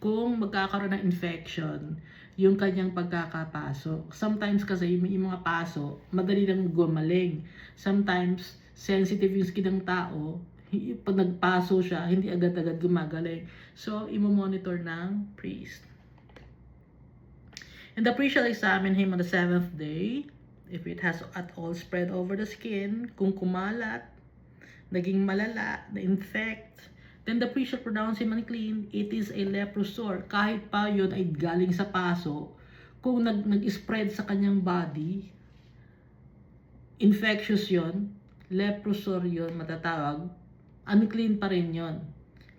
kung magkakaroon ng infection yung kanyang pagkakapasok. Sometimes kasi yung mga paso, madali lang gumaling. Sometimes, sensitive yung skin ng tao, pag nagpaso siya, hindi agad-agad gumagaling. So, imo-monitor ng priest. And the priest shall examine him on the 7th day, if it has at all spread over the skin, kung kumalat, naging malala, na-infect, then the priest shall pronounce him unclean. It is a leprous sore. Kahit pa yun ay galing sa paso, kung nag-spread sa kanyang body, infectious yun, leprous sore yun, matatawag, unclean pa rin yun.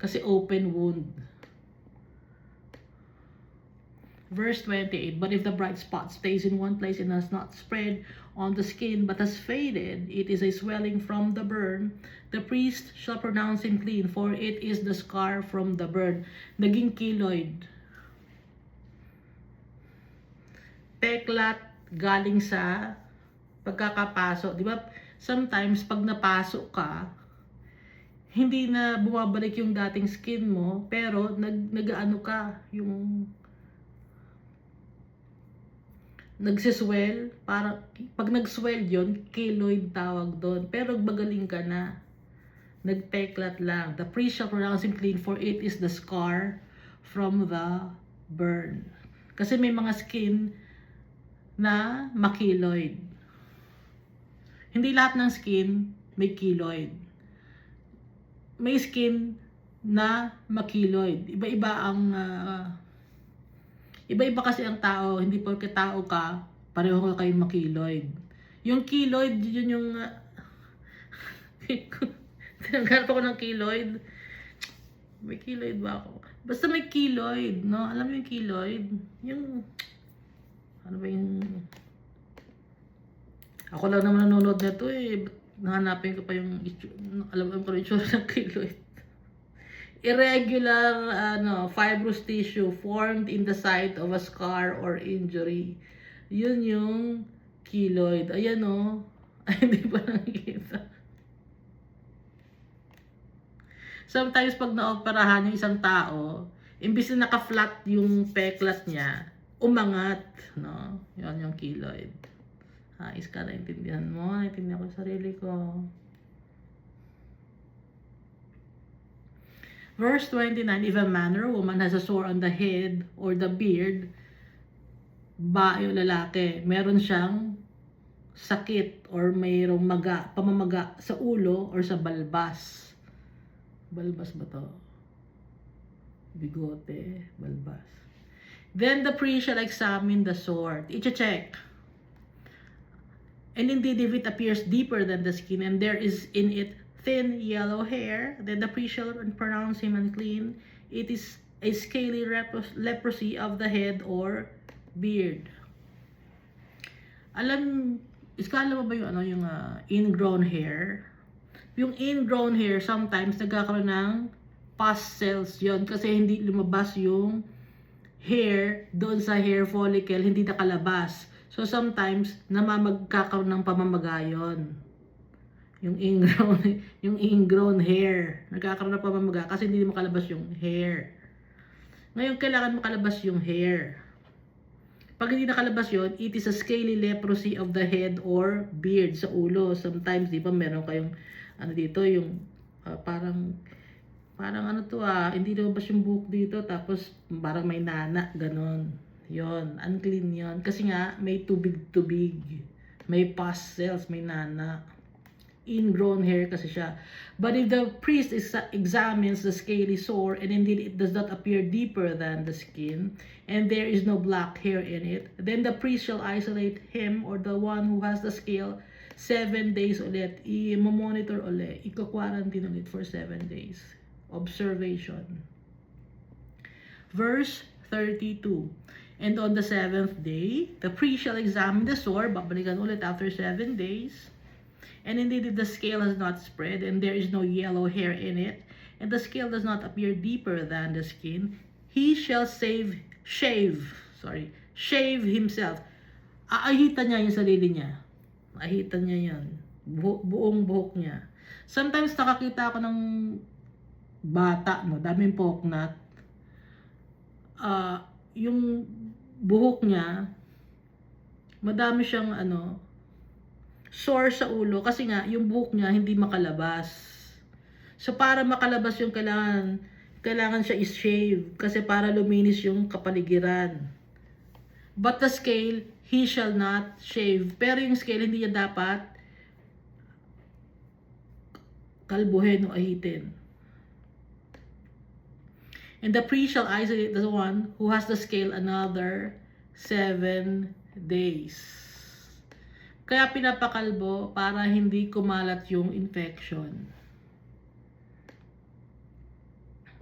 Kasi open wound. Verse 28, but if the bright spot stays in one place and has not spread on the skin but has faded, it is a swelling from the burn. The priest shall pronounce him clean, for it is the scar from the burn. Naging keloid. Peklat galing sa pagkakapasok. Di ba? Sometimes, pag napasok ka, hindi na bumabalik yung dating skin mo, pero nag-ano ka, yung nagsiswell, para pag nagswell yon, keloid tawag doon. Pero magaling ka na, nagpeklat lang. The priest shall pronounce him clean, for it is the scar from the burn. Kasi may mga skin na makeloid. Hindi lahat ng skin may keloid. May skin na makeloid. Iba-iba ang iba-iba kasi ang tao, hindi porke tao ka, pareho ka kayong makeloid. Yung keloid, yun yung tinanggalap ako ng keloid. May keloid ba ako? Basta may keloid, no? Alam mo yung keloid? Yung, ano ba yung, ako lang naman nanonood na to eh. Nahanapin ko pa yung, alam ko yung itsura ng keloid. Irregular fibrous tissue formed in the site of a scar or injury. Yun yung keloid. Ayan o. Ay, hindi pa nakikita. Sometimes pag naoperahan yung isang tao, imbis na naka-flat yung peklat niya, umangat. No? Yun yung keloid. Is ka, naintindihan mo? Naintindihan ko yung sarili ko. Verse 29, if a man or woman has a sore on the head or the beard, bae o lalaki, meron siyang sakit or mayroong pamamaga sa ulo or sa balbas. Balbas ba to? Bigote, balbas. Then the priest shall examine the sore. I-check. And indeed, if it appears deeper than the skin and there is in it thin yellow hair, then the priest shall pronounce him unclean. It is a scaly leprosy of the head or beard. Iskala mo ba yung ingrown hair? Yung ingrown hair, sometimes nagkakaroon ng pus cells yon kasi hindi lumabas yung hair doon sa hair follicle, hindi nakalabas. So sometimes magkakaroon ng pamamagayon. Yung ingrown hair, nagkakaroon ng pamamaga kasi hindi makalabas yung hair. Ngayon kailangan makalabas yung hair. Pag hindi nakalabas yon, it is a scaly leprosy of the head or beard sa ulo. Sometimes, di ba, meron kayong dito yung parang hindi lumabas yung buhok dito tapos parang may nana, ganon. Yon, unclean yon. Kasi nga, may tubig, may pus cells, may nana. Ingrown hair kasi siya. But if the priest examines the scaly sore and indeed it does not appear deeper than the skin and there is no black hair in it, then the priest shall isolate him or the one who has the scale 7 days ulit. I-monitor ulit. Ika-quarantine ulit for 7 days. Observation. Verse 32. And on the 7th day, the priest shall examine the sore. Babalikan ulit after 7 days. And indeed, if the scale has not spread and there is no yellow hair in it, and the scale does not appear deeper than the skin, he shall shave himself. Aahitan niya yung sarili niya. Ahitan niya yan. Buong buhok niya. Sometimes nakakita ako ng bata, daming poknat. Yung buhok niya, madami siyang sore sa ulo kasi nga yung buhok niya hindi makalabas. So para makalabas yung kailangan siya is-shave kasi para luminis yung kapaligiran. But the scale, he shall not shave. Pero yung scale, hindi niya dapat kalbuhin o ahitin. And the priest shall isolate the one who has the scale another 7 days. Kaya pinapakalbo para hindi kumalat yung infection.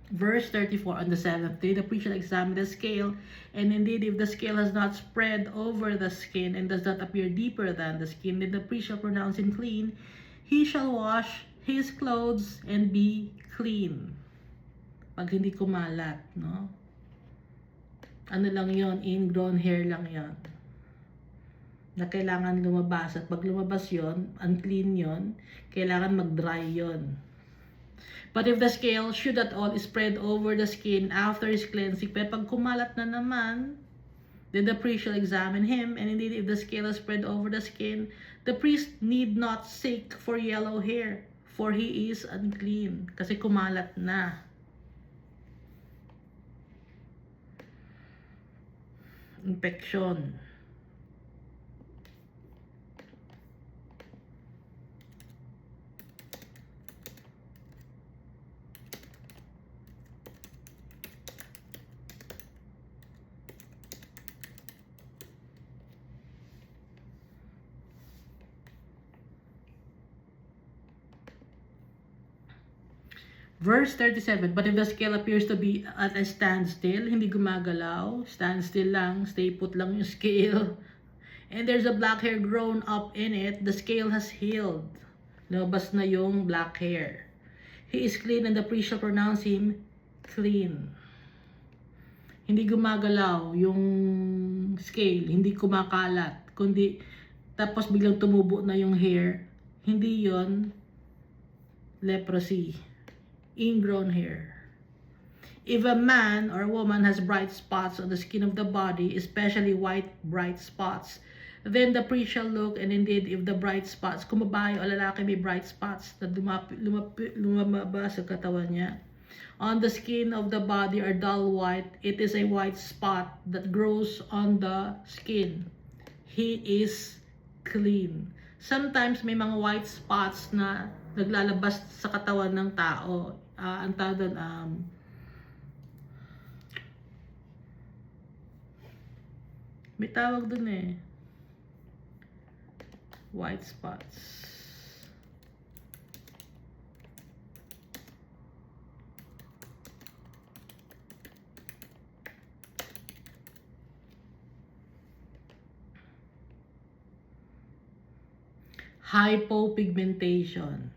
Verse 34, on the 7th day, the priest shall examine the scale, and indeed if the scale has not spread over the skin and does not appear deeper than the skin, then the priest shall pronounce him clean. He shall wash his clothes and be clean. Pag hindi kumalat, no? Ano lang yon, ingrown hair lang yon na kailangan lumabas. At pag lumabas yon, unclean yon, kailangan mag-dry yon. But if the scale should at all spread over the skin after his cleansing, pero pag kumalat na naman, then the priest shall examine him, and indeed if the scale is spread over the skin, the priest need not seek for yellow hair, for he is unclean. Kasi kumalat na. Infection. Verse 37, but if the scale appears to be at a standstill, hindi gumagalaw, standstill lang, stay put lang yung scale, and there's a black hair grown up in it, the scale has healed. Lumabas na yung black hair. He is clean and the priest shall pronounce him clean. Hindi gumagalaw yung scale, hindi kumakalat, kundi tapos biglang tumubo na yung hair, hindi yon leprosy. Ingrown hair. If a man or woman has bright spots on the skin of the body, especially white bright spots, then the priest shall look, and indeed if the bright spots, kung babae o lalaki may bright spots na lumabas sa katawan niya, on the skin of the body are dull white, it is a white spot that grows on the skin. He is clean. Sometimes may mga white spots na naglalabas sa katawan ng tao. Ang tawag doon, may tawag doon white spots. hypopigmentation.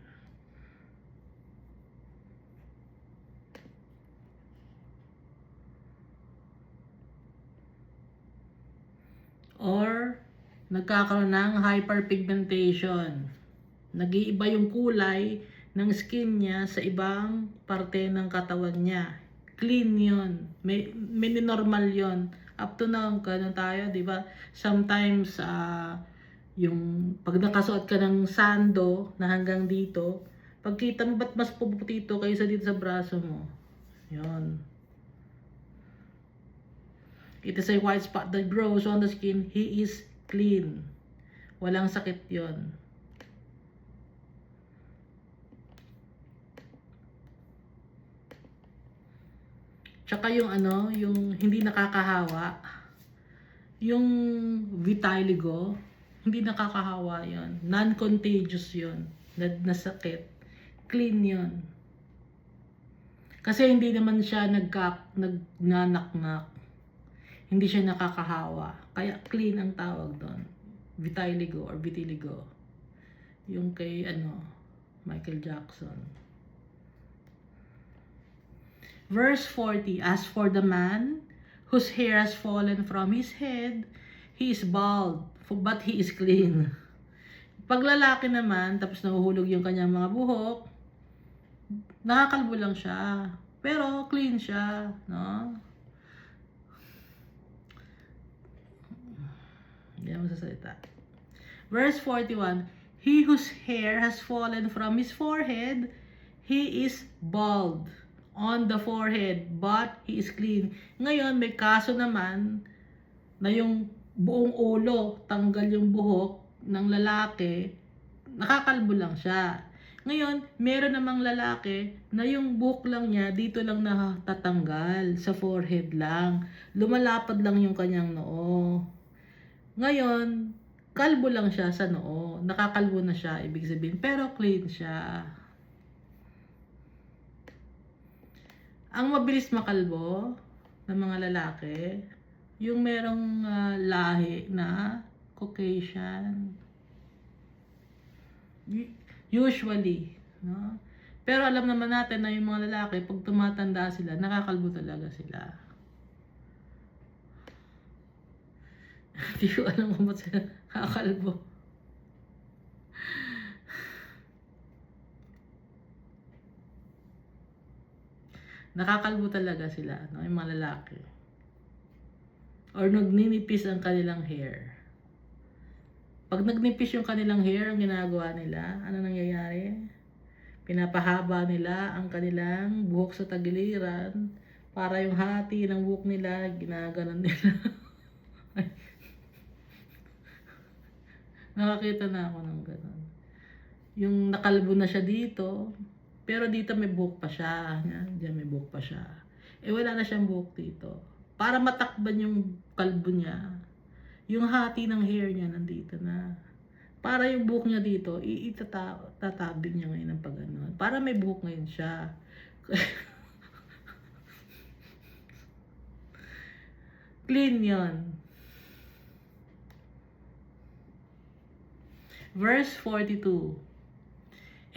Or nagkakaroon ng hyperpigmentation. Nag-iiba yung kulay ng skin niya sa ibang parte ng katawan niya. Clean yun. May normal yun. Up to now, ganun tayo, di ba? Sometimes, yung pag nakasuot ka ng sando na hanggang dito, pagkita mo ba't mas puputi ito kaysa dito sa braso mo? Yun. It is a white spot that grows on the skin. He is clean. Walang sakit yon. Tsaka yung yung hindi nakakahawa. Yung vitiligo, hindi nakakahawa yon. Non-contagious yon. Na sakit. Clean yon. Kasi hindi naman siya nagnanaknak. Hindi siya nakakahawa. Kaya clean ang tawag doon. Vitiligo or vitiligo. Yung kay Michael Jackson. Verse 40, as for the man whose hair has fallen from his head, he is bald, but he is clean. Pag lalaki naman, tapos nahuhulog yung kanyang mga buhok, nakakalbo lang siya. Pero clean siya, no? Hindi naman sasalita. Verse 41, he whose hair has fallen from his forehead, he is bald on the forehead, but he is clean. Ngayon, may kaso naman na yung buong ulo, tanggal yung buhok ng lalaki, nakakalbo lang siya. Ngayon, meron namang lalaki na yung buhok lang niya, dito lang natatanggal, sa forehead lang. Lumalapad lang yung kanyang noo. Ngayon, kalbo lang siya sa noo. Nakakalbo na siya, ibig sabihin. Pero clean siya. Ang mabilis makalbo ng mga lalaki, yung merong lahi na Caucasian. Usually. No? Pero alam naman natin na yung mga lalaki, pag tumatanda sila, nakakalbo talaga sila. Hindi ko alam kung ba't sila nakakalbo. Nakakalbo talaga sila, no? Yung mga lalaki. Or nagninipis ang kanilang hair. Pag nagnipis yung kanilang hair, ang ginagawa nila, ano nangyayari? Pinapahaba nila ang kanilang buhok sa tagiliran para yung hati ng buhok nila, ginaganon nila. Nakakita na ako ng gano'n. Yung nakalbo na siya dito, pero dito may buhok pa siya. Diyan may buhok pa siya. Wala na siyang buhok dito. Para matakban yung kalbo niya, yung hati ng hair niya nandito na. Para yung buhok niya dito, itatabig niya ngayon ng pag-anon. Para may buhok ngayon siya. Clean yon. Verse 42.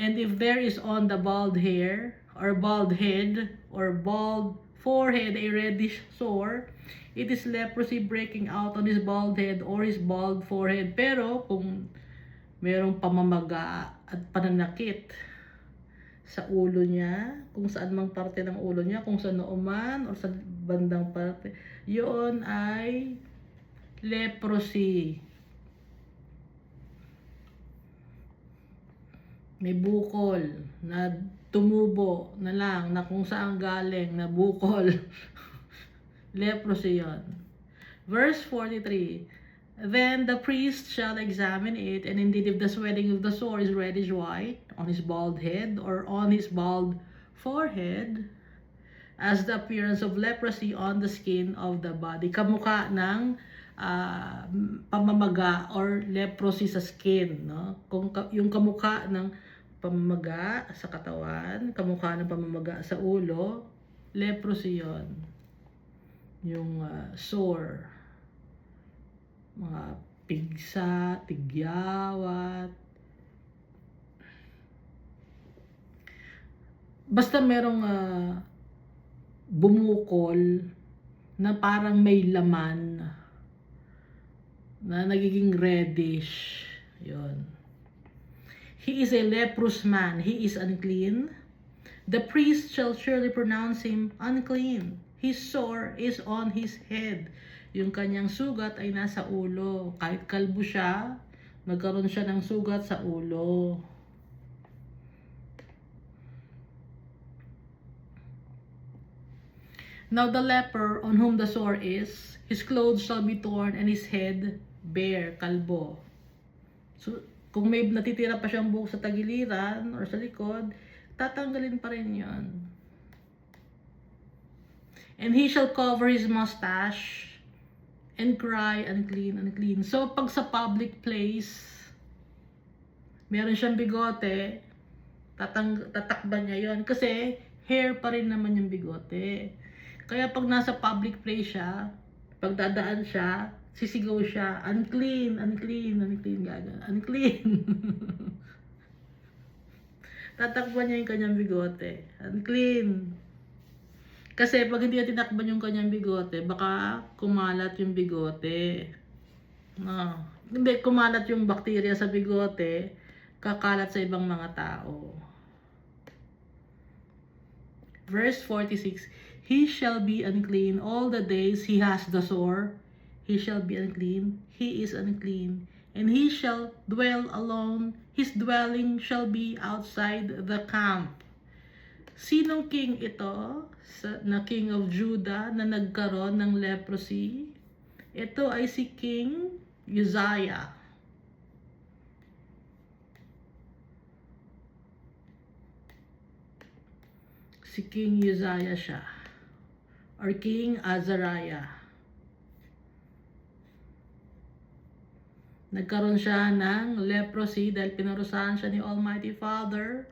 And if there is on the bald hair, or bald head, or bald forehead a reddish sore, it is leprosy breaking out on his bald head or his bald forehead. Pero kung merong pamamaga at pananakit sa ulo niya, kung saan mang parte ng ulo niya, kung sa noo man o sa bandang parte, yun ay leprosy. May bukol na tumubo na lang na kung saan galing na bukol. Leprosy yon. Verse 43. Then the priest shall examine it, and indeed if the swelling of the sore is reddish white on his bald head or on his bald forehead, as the appearance of leprosy on the skin of the body. Kamukha ng pamamaga or leprosy sa skin. No? Kung yung kamukha ng pamamaga sa katawan, kamukha ng pamamaga sa ulo, leprosy yon. Yung sore, mga pigsa, tigyawat, basta merong bumukol na parang may laman na nagiging reddish. Yun. He is a leprous man. He is unclean. The priest shall surely pronounce him unclean. His sore is on his head. Yung kanyang sugat ay nasa ulo. Kahit kalbo siya, nagkaroon siya ng sugat sa ulo. Now the leper on whom the sore is, his clothes shall be torn and his head bare, kalbo. So, kung may natitira pa siyang buhok sa tagiliran or sa likod, tatanggalin pa rin yun. And he shall cover his mustache and cry, unclean, unclean. So, pag sa public place, meron siyang bigote, tatakban niya yon kasi hair pa rin naman yung bigote. Kaya pag nasa public place siya, pag dadaan siya, sisigaw siya, unclean, unclean, unclean, gagawin, unclean. Tatakban niya yung kanyang bigote, unclean. Kasi pag hindi niya tinakban yung kanyang bigote, baka kumalat yung bigote. No. Hindi, kumalat yung bakterya sa bigote, kakalat sa ibang mga tao. Verse 46, he shall be unclean all the days he has the sore. He shall be unclean. He is unclean. And he shall dwell alone. His dwelling shall be outside the camp. Sinong king ito? Na king of Judah na nagkaroon ng leprosy? Ito ay si King Uzziah. Si King Uzziah siya. Or King Azariah. Nagkaroon siya ng leprosy dahil pinarusahan siya ni Almighty Father.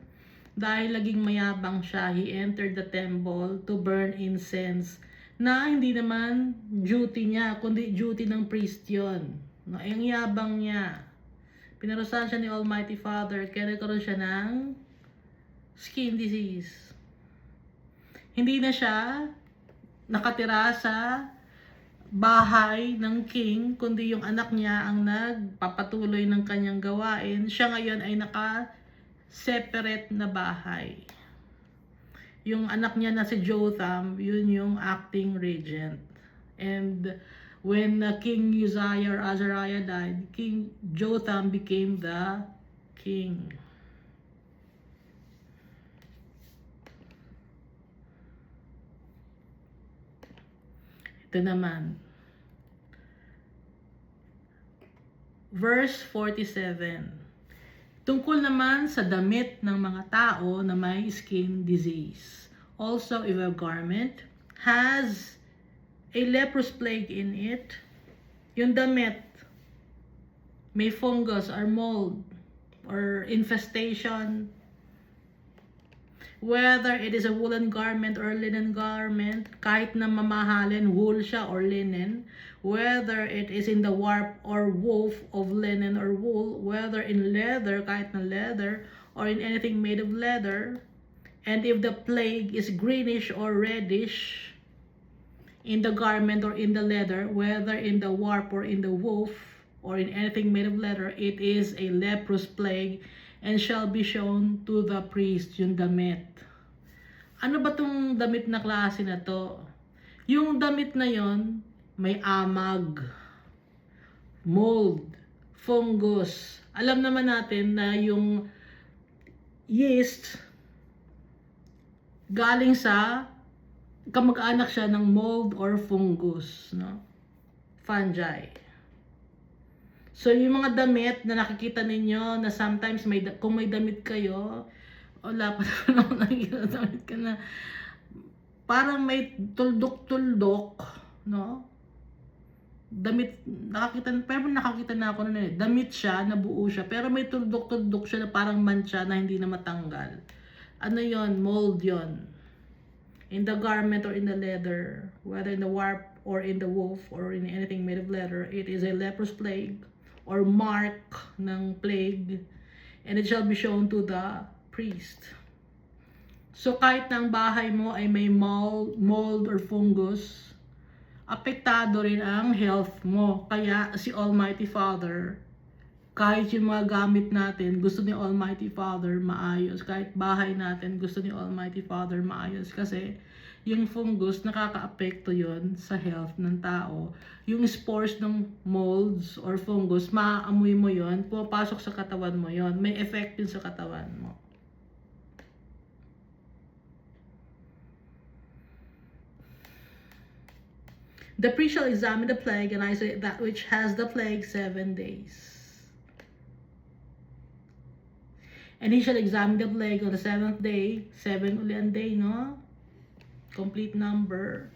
Dahil laging mayabang siya, he entered the temple to burn incense. Na hindi naman duty niya, kundi duty ng priest yun. No, ang yabang niya. Pinarusahan siya ni Almighty Father, kaya nagkaroon siya ng skin disease. Hindi na siya nakatira sa bahay ng king, kundi yung anak niya ang nagpapatuloy ng kanyang gawain. Siya ngayon ay naka-separate na bahay. Yung anak niya na si Jotham, yun yung acting regent. And when King Uzziah or Azariah died, King Jotham became the king. Ito naman. Verse 47. Tungkol naman sa damit ng mga tao na may skin disease. Also, if a garment has a leprous plague in it, yung damit may fungus or mold or infestation, whether it is a woolen garment or linen garment, kahit na mamahalin, wool siya or linen, whether it is in the warp or woof of linen or wool, whether in leather, kahit na leather, or in anything made of leather, and if the plague is greenish or reddish in the garment or in the leather, whether in the warp or in the woof, or in anything made of leather, it is a leprous plague, and shall be shown to the priest, yung damit. Ano ba tong damit na klase na to? Yung damit na yon may amag, mold, fungus. Alam naman natin na yung yeast galing sa kamag-anak siya ng mold or fungus, no? Fungi. So, yung mga damit na nakikita ninyo na sometimes kung may damit kayo, wala pa naman nakikita damit ka na parang may tuldok-tuldok, no? Damit, nakakita na ako na damit siya, nabuo siya, pero may tuldok-tuldok siya na parang mancha na hindi na matanggal. Ano yon? Mold yon. In the garment or in the leather, whether in the warp or in the woof or in anything made of leather, it is a leprous plague or mark ng plague, and it shall be shown to the priest. So kahit na ang bahay mo ay may mold or fungus, apektado rin ang health mo. Kaya si Almighty Father, kahit yung mga gamit natin, gusto ni Almighty Father maayos. Kahit bahay natin, gusto ni Almighty Father maayos. Kasi yung fungus, nakaka-apekto yon sa health ng tao. Yung spores ng molds or fungus, maaamoy mo yon, pumapasok sa katawan mo yon. May effect yun sa katawan mo. The priest shall examine the plague and isolate that which has the plague 7 days. And he shall examine the plague on the 7th day. 7 uli ang day, no? Complete number.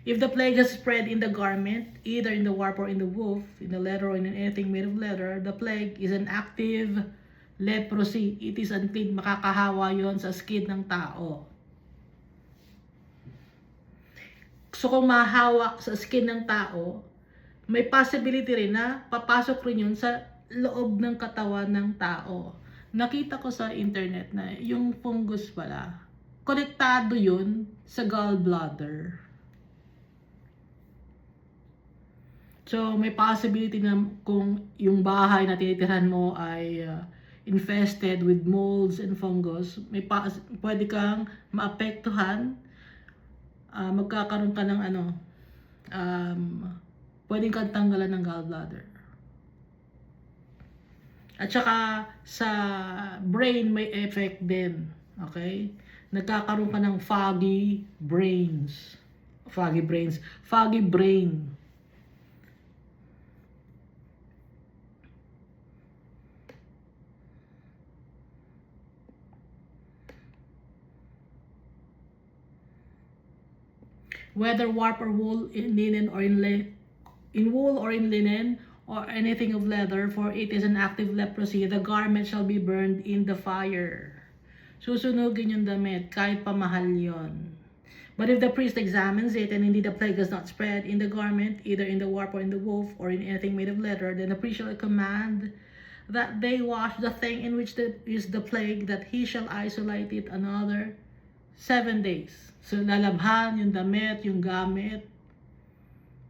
If the plague has spread in the garment, either in the warp or in the woof, in the leather or in anything made of leather, the plague is an active leprosy. It is unclean. Makakahawa yon sa skin ng tao. So kung mahawa sa skin ng tao, may possibility rin na papasok rin yun sa loob ng katawan ng tao. Nakita ko sa internet na yung fungus pala, konektado yun sa gallbladder. So may possibility na kung yung bahay na tinitirahan mo ay infested with molds and fungus, pwede kang maapektuhan. Magkakaroon ka ng pwedeng kang tanggalan ng gallbladder. At saka sa brain may effect din. Okay? Nagkakaroon ka ng foggy brain. Whether warp or wool, in linen or in wool or in linen or anything of leather, for it is an active leprosy, the garment shall be burned in the fire. Susunugin yung damit, kahit pamahal yon. But if the priest examines it, and indeed the plague does not spread in the garment, either in the warp or in the woof, or in anything made of leather, then the priest shall command that they wash the thing in which is the plague, that he shall isolate it another 7 days. So, lalabhan yung damit, yung gamit.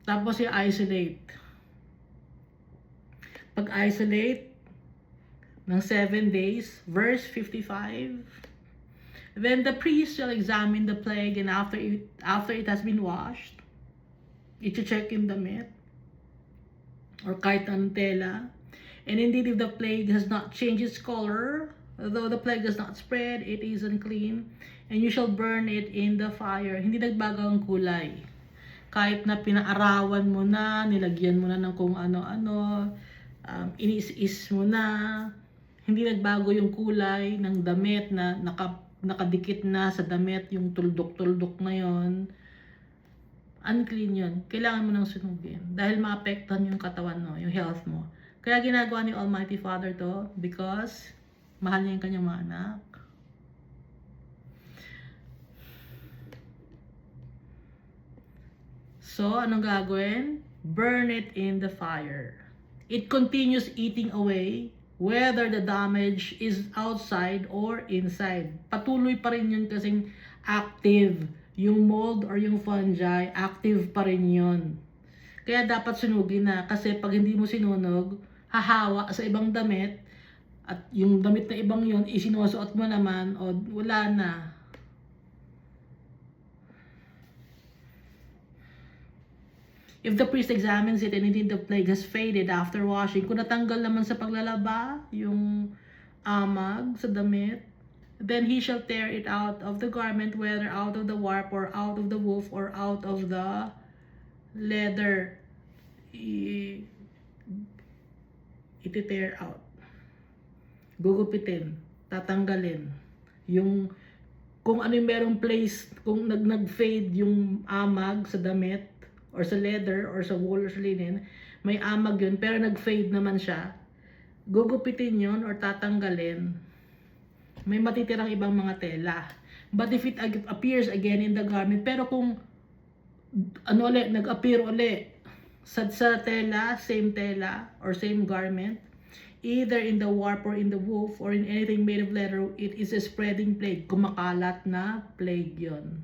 Tapos, i-isolate. Pag-isolate ng 7 days, verse 55, then the priest shall examine the plague, and after it has been washed, i-check yung damit, or kahit anong tela. And indeed, if the plague has not changed its color, though the plague does not spread, it is unclean, and you shall burn it in the fire. Hindi nagbago ang kulay. Kahit na pinaarawan mo na, nilagyan mo na ng kung ano-ano, inis-is mo na, hindi nagbago yung kulay ng damit na nakadikit na sa damit, yung tuldok-tuldok na yon. Unclean yun. Kailangan mo nang sunugin. Dahil maapektuhan yung katawan mo, yung health mo. Kaya ginagawa ni Almighty Father to because mahal niya yung kanyang mga anak. So, anong gagawin? Burn it in the fire. It continues eating away whether the damage is outside or inside. Patuloy pa rin yun kasing active. Yung mold or yung fungi, active pa rin yun. Kaya dapat sunugin na. Kasi pag hindi mo sinunog, hahawa sa ibang damit. At yung damit na ibang yun, isinusuot mo naman o wala na. If the priest examines it and indeed the plague has faded after washing, kung natanggal naman sa paglalaba yung amag sa damit, then he shall tear it out of the garment, whether out of the warp or out of the woof or out of the leather. Iti-tear out. Gugupitin, tatanggalin. Yung kung ano yung merong place, kung nag-fade yung amag sa damit, or sa leather, or sa wool, or sa linen, may amag yun, pero nag-fade naman siya, gugupitin yun, or tatanggalin. May matitirang ibang mga tela. But if it appears again in the garment, pero kung nag-appear ulit sa tela, or same garment, Either in the warp or in the woof or in anything made of leather, it is a spreading plague. Kumakalat na plague yon.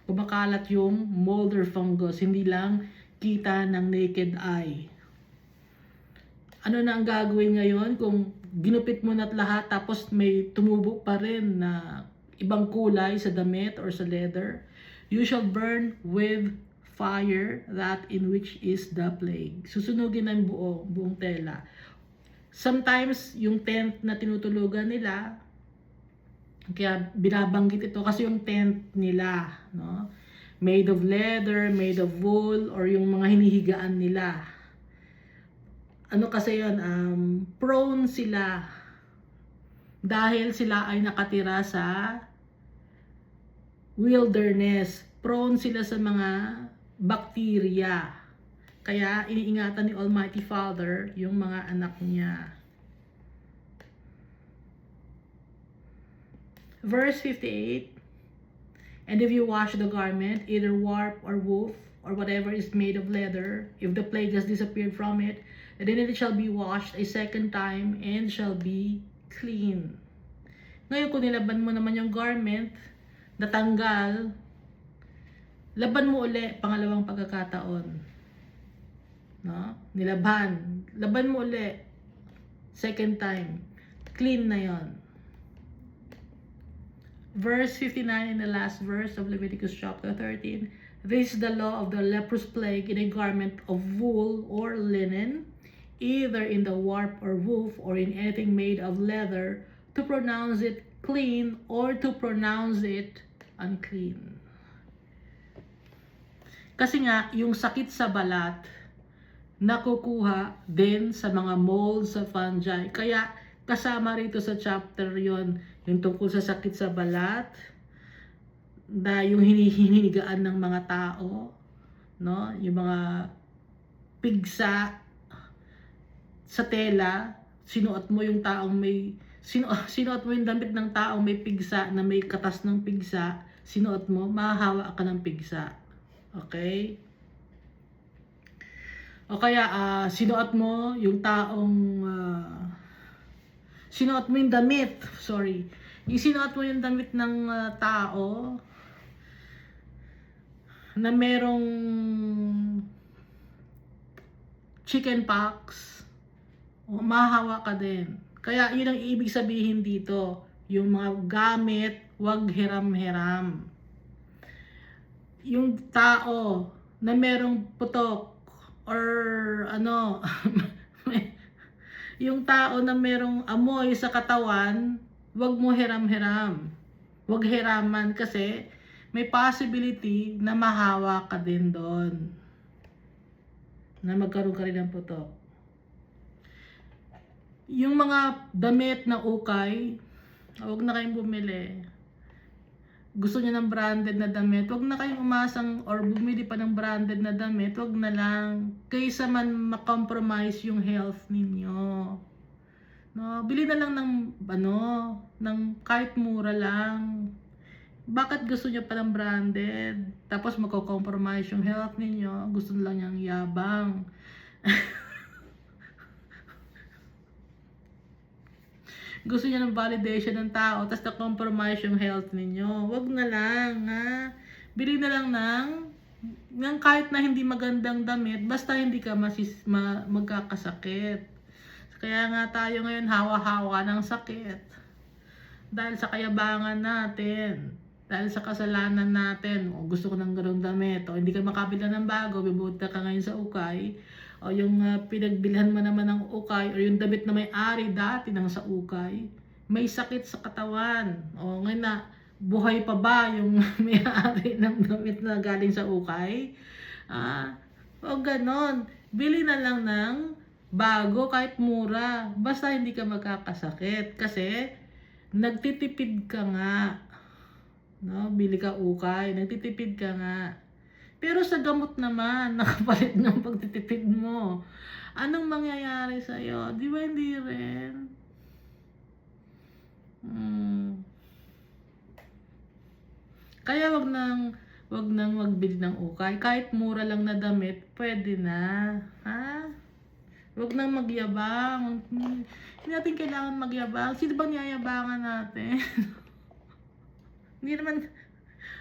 Kumakalat yung mold or fungus, hindi lang kita ng naked eye. Ano na ang gagawin ngayon kung ginupit mo na't lahat tapos may tumubo pa rin na ibang kulay sa damit or sa leather? You shall burn with fire that in which is the plague. Susunugin ang buong tela. Sometimes yung tent na tinutulugan nila, kaya binabanggit ito kasi yung tent nila, no? Made of leather, made of wool, or yung mga hinihigaan nila. Ano kasi yun, prone sila dahil sila ay nakatira sa wilderness. Prone sila sa mga bacteria. Kaya iniingatan ni Almighty Father yung mga anak niya. Verse 58, and if you wash the garment, either warp or woof, or whatever is made of leather, if the plague has disappeared from it, then it shall be washed a second time and shall be clean. Ngayon kung nilaban mo naman yung garment, natanggal, laban mo uli pangalawang pagkakataon. No? Nilaban. Laban mo uli. Second time. Clean na yon. Verse 59 in the last verse of Leviticus chapter 13. This is the law of the leprous plague in a garment of wool or linen, either in the warp or woof or in anything made of leather, to pronounce it clean or to pronounce it unclean. Kasi nga, yung sakit sa balat, nakukuha din sa mga molds sa fungi. Kaya kasama rito sa chapter yon yung tungkol sa sakit sa balat, na yung hinihinigaan ng mga tao, no? Yung mga pigsa sa tela, sinuot mo yung taong may sinuot mo yung damit ng taong may pigsa, na may katas ng pigsa, sinuot mo, mahahawa ka ng pigsa. Okay? O kaya sinuot mo yung taong sinuot mo yung damit, yung sinuot mo yung damit ng tao na merong chicken pox, mahahawa ka din. Kaya yun ang ibig sabihin dito, yung mga gamit, wag hiram-hiram. Yung tao na merong putok or ano yung tao na merong amoy sa katawan, wag mo hiram-hiram. Wag hiraman kasi may possibility na mahawa ka din doon. Na magkaroon ka rin ng putok. Yung mga damit na ukay, wag na kayong bumili. Gusto niyo ng branded na damit, wag na kayong umasang or bumili pa ng branded na damit, wag na lang. Kaysa man makompromise yung health ninyo. No, bili na lang ng ng kahit mura lang. Bakit gusto niyo pa ng branded? Tapos magko-compromise yung health ninyo, gusto lang niyang yabang. Gusto niya ng validation ng tao, tapos na-compromise yung health ninyo. Wag na lang, ha? Bili na lang ng kahit na hindi magandang damit, basta hindi ka magkakasakit. Kaya nga tayo ngayon hawa-hawa ng sakit. Dahil sa kayabangan natin. Dahil sa kasalanan natin. O gusto ko ng ganong damit. O hindi ka makabila ng bago, bibuta ka ngayon sa ukay. O yung pinagbilhan mo naman ng ukay, o yung damit na may-ari dati nang sa ukay, may sakit sa katawan. O ngayon na, buhay pa ba yung may-ari ng damit na galing sa ukay? O ganon. Bili na lang ng bago kahit mura. Basta hindi ka magkakasakit. Kasi nagtitipid ka nga. No? Bili ka ukay. Nagtitipid ka nga. Pero sa gamot naman, nakapalit ng pagtitipid mo. Anong mangyayari sa'yo? Di ba hindi rin? Kaya wag nang magbili ng ukay. Kahit mura lang na damit, pwede na. Ha? Huwag nang magyabang. Hindi natin kailangan magyabang. Sino bang niyayabangan natin? Hindi naman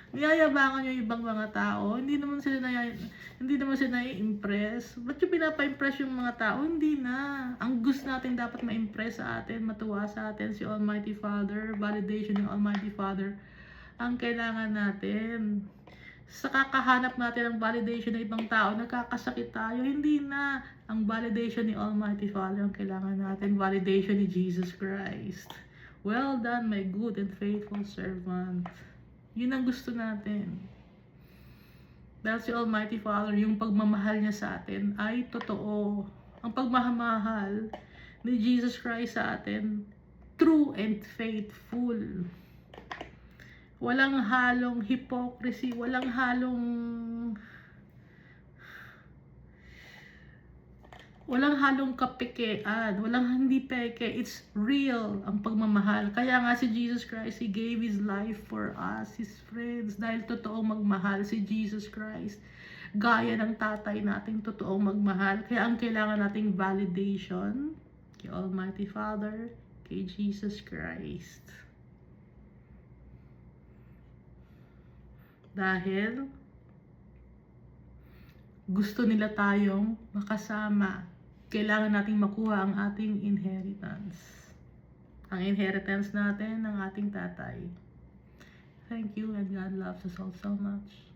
niyayabangan yung ibang mga tao. Hindi naman sila nai-impress. Ba't yung pinapa-impress yung mga tao? Hindi na. Ang gusto natin dapat ma-impress sa atin, matuwa sa atin si Almighty Father, validation ng Almighty Father. Ang kailangan natin. Sa kakahanap natin ng validation ng ibang tao, nagkakasakit tayo. Hindi na. Ang validation ni Almighty Father ang kailangan natin. Validation ni Jesus Christ. Well done, my good and faithful servant. Yun ang gusto natin. Dahil si Almighty Father, yung pagmamahal niya sa atin ay totoo. Ang pagmamahal ni Jesus Christ sa atin, true and faithful. Walang halong hypocrisy, walang halong kapikean, hindi peke. It's real ang pagmamahal. Kaya nga si Jesus Christ, He gave His life for us, His friends. Dahil totoong magmahal si Jesus Christ. Gaya ng tatay nating totoong magmahal. Kaya ang kailangan nating validation kay Almighty Father, kay Jesus Christ. Dahil gusto nila tayong makasama. Kailangan nating makuha ang ating inheritance. Ang inheritance natin ng ating tatay. Thank you, and God loves us all so much.